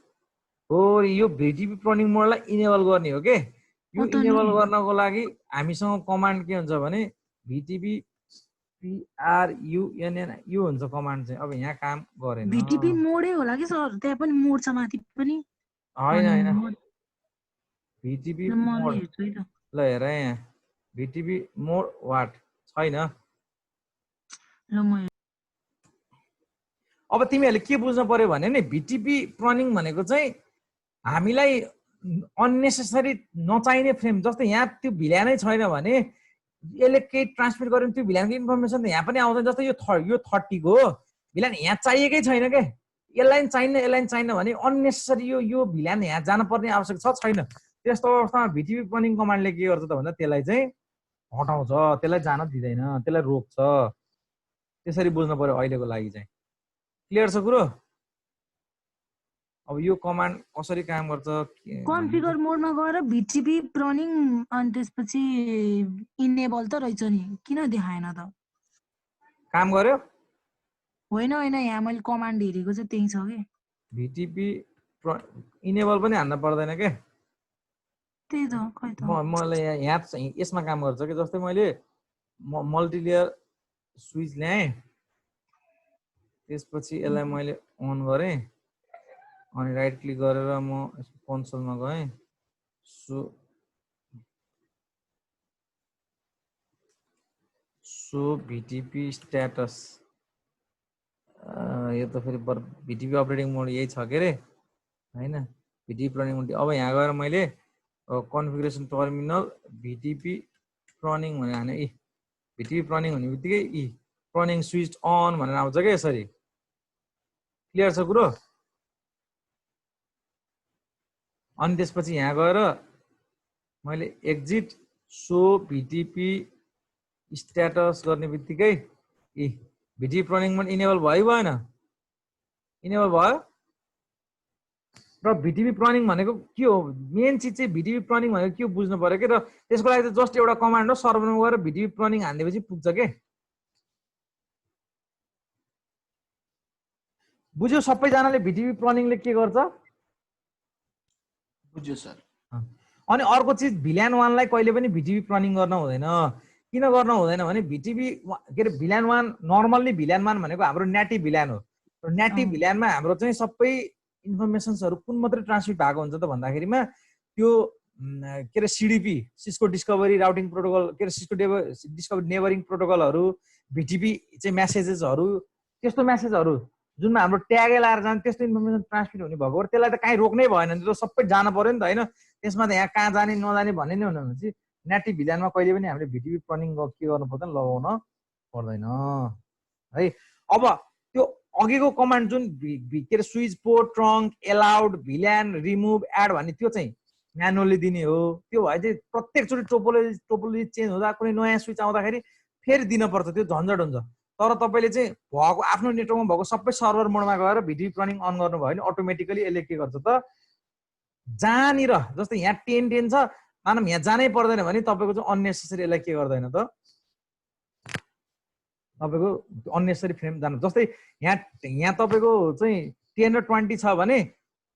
हो। यो भिटिपी प्रनिङ मोडलाई इनेबल गर्ने हो के। यो इनेबल गर्नको लागि हामीसँग कमान्ड के हुन्छ भने भिटिपी PRUNN यो हुन्छ कमान्ड चाहिँ। अब यहाँ काम गरेन, भिटिपी मोडै होला कि सर, त्यहाँ पनि मोड छ माथि पनि। होइन भिटिपी मोड ल हेर यहाँ भिटिपी मोड वाट छैन। अब तिमीहरूले के बुझ्नु पर्यो भने नि भिटिपी प्रनिङ भनेको चाहिँ हामीलाई अननेसेसरी नचाहिने फ्रेम, जस्तै यहाँ त्यो भिल्यानै छैन भने यसले केही ट्रान्समिट गर्यो भने त्यो भिल्यानको इन्फर्मेसन त यहाँ पनि आउँदैन। जस्तै यो 30 को हो भिल्यान यहाँ चाहिएकै छैन के, यसलाई चाहिन्न भने अननेसेसरी यो भिल्यान यहाँ जानुपर्ने आवश्यक छ छैन। त्यस्तो अवस्थामा भिटिपी प्रनिङ कमान्डले के गर्छ त भन्दा त्यसलाई चाहिँ हटाउँछ, त्यसलाई जान दिँदैन, त्यसलाई रोक्छ। त्यसरी बुझ्नु पर्यो अहिलेको लागि चाहिँ। क्लियर छ कुरो? अब यो कमान्ड कसरी काम गर्छ, कन्फिगर मोडमा गएर भिटिपी प्रनिङ अनि त्यसपछि इनेबल त रहेछ नि, किन देखाएन त? काम गर्यो? होइन यहाँ मैले कमान्ड हेरेको चाहिँ त्यही छ के। भिटिपी इनेबल पनि हान्न पर्दैन के, त्यही त खै त मलाई यहाँ यसमा काम गर्छ कि। जस्तै मैले मल्टिलेयर स्विच ल्याएँ, त्यसपछि यसलाई मैले अन गरेँ अनि राइट क्लिक गरेर म कन्सोलमा गएँ, सो भिटिपी स्ट्याटस, यो त फेरि भिटिपी अपरेटिङ मोड यही छ के अरे होइन, भिटिपी प्रनिङ मोड। अब यहाँ गएर मैले कन्फिगरेसन टर्मिनल भिटिपी प्रनिङ भनेर हाने, भिटिपी प्रनिङ हुने बित्तिकै प्रनिङ स्विच अन भनेर आउँछ क्या यसरी। क्लियर छ कुरो? अनि त्यसपछि यहाँ गएर मैले एक्जिट सो भिटिपी स्ट्याटस गर्ने बित्तिकै भिटिपी प्रनिङ मोड इनेबल भयो भएन? इनेबल भयो। र भिटिपी प्रनिङ भनेको के हो, मेन चिज चाहिँ भिटिपी प्रनिङ भनेको के हो बुझ्नु पर्यो कि। र त्यसको लागि त जस्ट एउटा कमान्ड हो, सर्भरमा गएर भिटिपी प्रनिङ हानिदिएपछि पुग्छ के। बुझ्यो सबैजनाले भिटिपी प्रनिङले के गर्छ? बुझ्यो सर। अनि अर्को चिज भिल्यान वानलाई कहिले पनि भिटिपी प्रनिङ गर्न हुँदैन। किन गर्न हुँदैन भने भिटिपी के अरे भिल्यान वान, नर्मल्ली भिल्यान वान भनेको हाम्रो न्याटिभ भिल्यान हो। र न्याटिभ भिल्यानमा हाम्रो चाहिँ सबै इन्फर्मेसन्सहरू कुन मात्रै ट्रान्समिट भएको हुन्छ त भन्दाखेरिमा त्यो के अरे सिडिपी, सिस्को डिस्कभरी राउटिङ प्रोटोकल, के अरे सिस्को डिस्कभरी नेबरिङ प्रोटोकलहरू, भिटिपी चाहिँ म्यासेजेसहरू, त्यस्तो म्यासेजहरू जुनमा हाम्रो ट्यागै लाएर जान्छ, त्यस्तो इन्फर्मेसन ट्रान्समिट हुने भएको हो। त्यसलाई त काहीँ रोक्नै भएन, त्यो सबै जान पर्यो नि त होइन। त्यसमा त यहाँ कहाँ जाने नजाने भन्ने नै हुनु भनेपछि न्याटिभ भिल्यानमा कहिले पनि हामीले भिटिपी प्रनिङ के गर्नु पर्दैन, लगाउन पर्दैन है। अब त्यो अघिको कमान्ड जुन के अरे switch port trunk allowed VLAN remove add भन्ने त्यो चाहिँ म्यानुअली दिने हो। त्यो भए चाहिँ प्रत्येकचोटि टोपोलोजी चेन्ज हुँदा कुनै नयाँ स्विच आउँदाखेरि फेरि दिनुपर्छ, त्यो झन्झट हुन्छ। तर तपाईँले चाहिँ भएको आफ्नो नेटवर्कमा भएको सबै सर्भर मोडमा गएर भिटिपी प्रनिङ अन गर्नुभयो भने अटोमेटिकली यसले के गर्छ त, जहाँनिर जस्तै यहाँ 10 छ मानव यहाँ जानै पर्दैन भने तपाईको चाहिँ अननेसेसरी यसलाई के गर्दैन त तपाईको अननेसेसरी फ्रेम जानु जस्तै यहाँ तपाईको चाहिँ 10 र 20 छ भने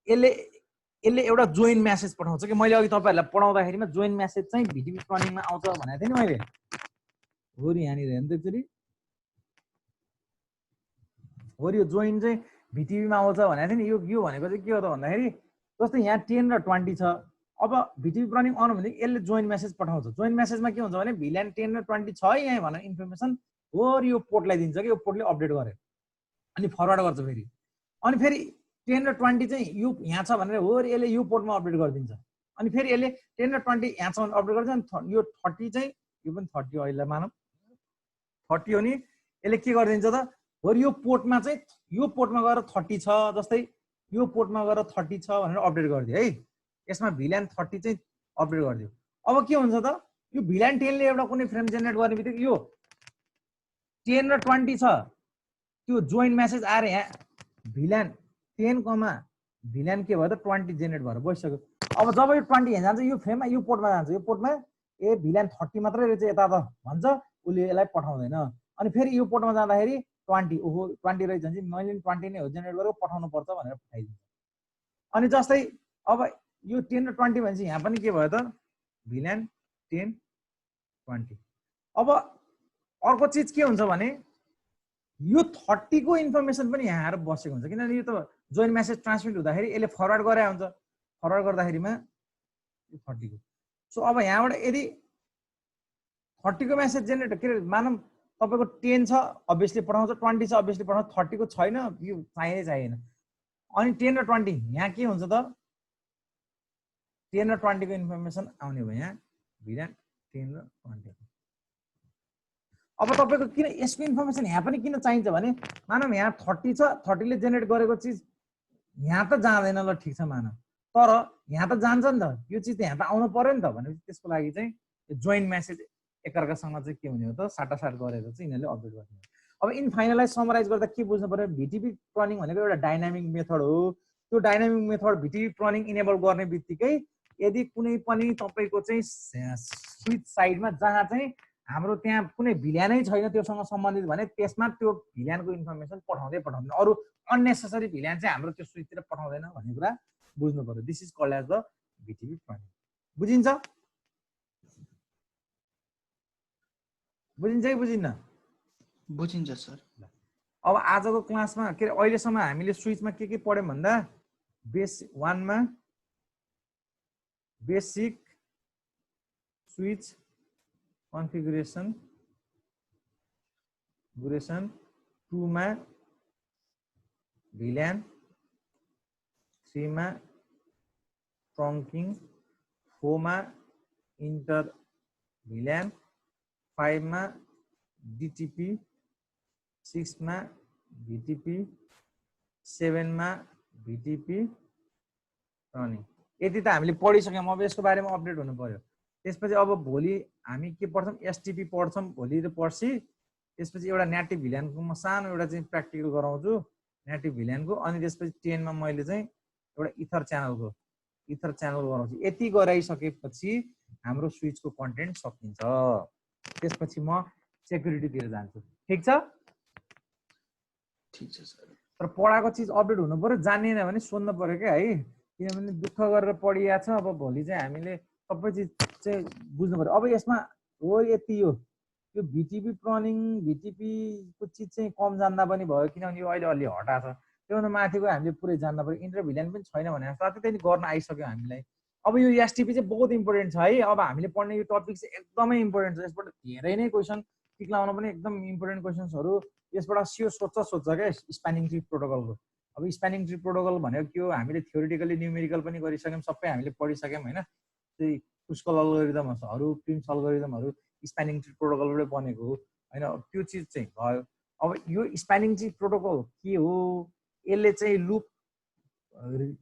यसले एउटा जोइन मेसेज पठाउँछ कि मैले अघि तपाईहरुलाई पढाउँदाखेरिमा जोइन मेसेज चाहिँ भिटिपी रनिङमा आउँछ भनेको थिएँ नि मैले हो रि यहाँनिर हेर्नु एकचोटी हो यो जोइन चाहिँ भिटिपीमा आउँछ भनेको थिएँ नि यो भनेको चाहिँ के हो त भन्दाखेरि जस्तै यहाँ 10 र 20 छ अब भिटिपी रनिङ अन भने यसले जोइन मेसेज पठाउँछ जोइन मेसेजमा के हुन्छ भने भिल्यान 10 र 20 छ है यहाँ भनेर इन्फर्मेसन हो यो पोर्टलाई दिन्छ कि यो पोर्टले अपडेट गर्यो अनि फरवर्ड गर्छ फेरि अनि फेरि 10 र 20 चाहिँ यो यहाँ छ भनेर हो यसले यो पोर्टमा अपडेट गरिदिन्छ अनि फेरि यसले 10 र 20 यहाँ छ भने अपडेट गर्छ अनि यो 30 चाहिँ यो पनि 30 हो अहिले मानव 30 हो नि यसले के गरिदिन्छ त हो यो पोर्टमा चाहिँ यो पोर्टमा गएर 30 छ जस्तै यो पोर्टमा गएर 30 छ भनेर अपडेट गरिदियो है यसमा भिल्यान 30 चाहिँ अपडेट गरिदियो अब के हुन्छ त यो भिल्यान 10 ले एउटा कुनै फ्रेम जेनेरेट गर्ने बित्तिकै यो 10 र 20 छ त्यो जोइन मेसेज आएर यहाँ भिल्यान 10 कमा भिल्यान के भयो त 20 जेनेरेट भएर बसिसक्यो अब जब यो 20 यहाँ जान्छ यो फ्रेममा यो पोर्टमा जान्छ यो पोर्टमा ए भिल्यान 30 मात्रै रहेछ यता त भन्छ उसले यसलाई पठाउँदैन अनि फेरि यो पोर्टमा जाँदाखेरि 20 ओहो 20 रहेछ भने मैले 20 नै हो जेनेरेट गरेर पठाउनु पर्छ भनेर पठाइदिन्छ अनि जस्तै अब यो 10 र 20 भनेपछि यहाँ पनि के भयो त भिल्यान 10 20 अब अर्को चिज के हुन्छ भने यो 30 को इन्फर्मेसन पनि यहाँ आएर बसेको हुन्छ किनभने यो त जोइन मेसेज ट्रान्समिट हुँदाखेरि यसले फरवर्ड गरे हुन्छ फरवर्ड गर्दाखेरिमा यो 30 को सो अब यहाँबाट यदि 30 को मेसेज जेनेरेट के मानम तपाईको 10 छ अभियसली पठाउँछ 20 छ अभियसली पठाउँछ 30 को छैन यो चाहिएन अनि 10 र 20 यहाँ के हुन्छ त 10 र 20 को इन्फर्मेसन आउने भयो यहाँ भिल्यान 10 र 20 अब तपाईको किन यसको इन्फर्मेसन यहाँ पनि किन चाहिन्छ भने मानव यहाँ 30 छ 30 ले जेनेरेट गरेको चिज यहाँ त जाँदैन ल ठीक छ मानव तर यहाँ त जान्छ नि त यो चिज त यहाँ त आउनु पर्यो नि त भनेपछि त्यसको लागि चाहिँ जोइन मेसेज एकअर्कासँग चाहिँ के हुने हो त साटासाट गरेर चाहिँ यिनीहरूले अपडेट गर्ने अब इन फाइनलाइज समराइज गर्दा के बुझ्नु पर्यो भिटिपी रनिङ भनेको एउटा डाइनामिक मेथड हो त्यो डाइनामिक मेथड भिटिपी रनिङ इनेबल गर्ने बित्तिकै यदि कुनै पनि तपाईको चाहिँ स्विच साइडमा जहाँ चाहिँ हाम्रो त्यहाँ कुनै भिल्यानै छैन त्योसँग सम्बन्धित भने त्यसमा त्यो भिल्यानको इन्फर्मेसन पठाउँदैन अरू अननेसेसरी भिल्यान चाहिँ हाम्रो त्यो स्विचतिर पठाउँदैन भन्ने कुरा बुझ्नु पर्यो this is called as the VTP running बुझिन्छ कि बुझिन्न बुझिन्छ सर अब आजको क्लासमा के अहिलेसम्म हामीले स्विचमा के पढ्यौं भन्दा बेस 1 मा बेसिक स्विच कन्फिगरेसन 2 मा भिल्यान 3 मा ट्रङ्किङ 4 मा इन्टर भिल्यान 5 मा डिटिपी 6 मा भिटिपी 7 मा भिटिपी रनिङ यति त हामीले पढिसक्यौं अब यसको बारेमा अपडेट हुनु पर्यो त्यसपछि अब भोलि हामी के पढ्छौं एसटीपी पढ्छौं भोलि र पर्सि त्यसपछि एउटा नेटिभ भिल्यानको म सानो एउटा चाहिँ प्र्याक्टिकल गराउँछु नेटिभ भिल्यानको अनि त्यसपछि 10 मा मैले चाहिँ एउटा इथर च्यानल गराउँछु यति गराइसकेपछि हाम्रो स्विचको कन्टेन्ट सकिन्छ त्यसपछि म सेक्युरिटीतिर जान्छु ठीक छ सर तर पढाएको चिज अपडेट हुनु पर्यो जानिएन भने सोध्नु पर्यो क्या है किनभने दुःख गरेर पढिया छ अब भोलि चाहिँ हामीले सबै चिज चाहिँ बुझ्नु पर्यो अब यसमा हो यति यो भिटिपी रनिङ भिटिपी को चिज चाहिँ कम जान्दा पनि भयो किनभने यो अहिले अलि हटा छ त्योभन्दा माथिको हामीले पुरै जान्नु पर्यो इन्टर भिल्यान पनि छैन भने साथै त्यही गर्न आइसक्यो हामीलाई अब यो एसटीपी चाहिँ बहुत इम्पोर्टेन्ट छ है अब हामीले पढ्ने यो टपिक चाहिँ एकदमै इम्पोर्टेन्ट छ यसबाट धेरै नै क्वेसन टिक लाउन पनि एकदम इम्पोर्टेन्ट क्वेसन्सहरू यसबाट सियो सोध्छ क्या स्प्यानिङ ट्री प्रोटोकलको अब स्प्यानिङ ट्री प्रोटोकल भनेको के हो हामीले थ्योरिटिकली न्युमेरिकल पनि गरिसक्यौँ सबै हामीले पढिसक्यौँ होइन त्यही क्रुस्कल अल्गोरिदमहरू प्रिम्स अल्गोरिदमहरू स्प्यानिङ ट्री प्रोटोकलबाटै बनेको हो होइन त्यो चिज चाहिँ भयो अब यो स्प्यानिङ ट्री प्रोटोकल के हो यसले चाहिँ लुप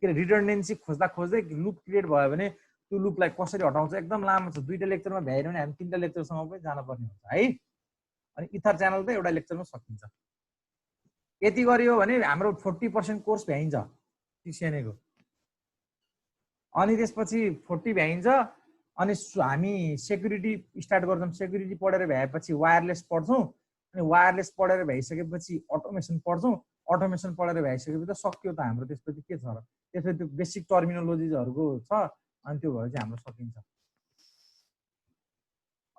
के रिडन्डेन्सी खोज्दै लुप क्रिएट भयो भने त्यो लुपलाई कसरी हटाउँछ एकदम लामो छ 2टा लेक्चरमा भ्याएन भने हामी 3टा लेक्चरसम्म पनि जानुपर्ने हुन्छ है अनि इथर च्यानल त एउटा लेक्चरमा सकिन्छ यति गरियो भने हाम्रो 40% कोर्स भ्याइन्छ टिसिएनएको अनि त्यसपछि 40 भ्याइन्छ अनि हामी सेक्युरिटी स्टार्ट गर्छौँ, सेक्युरिटी पढेर भएपछि वायरलेस पढ्छौँ, अनि वायरलेस पढेर भइसकेपछि अटोमेसन पढ्छौँ, अटोमेसन पढेर भइसकेपछि त सक्यो त हाम्रो। त्यसपछि के छ र, त्यसपछि त्यो बेसिक टर्मिनोलोजिजहरूको छ, अनि त्यो भएपछि हाम्रो सकिन्छ।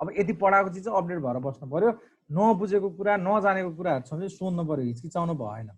अब यदि पढाएको चिज चाहिँ अपडेट भएर बस्नु पर्यो, नबुझेको कुरा नजानेको कुराहरू छ भने सोध्नु पर्यो, हिचकिचाउनु भएन।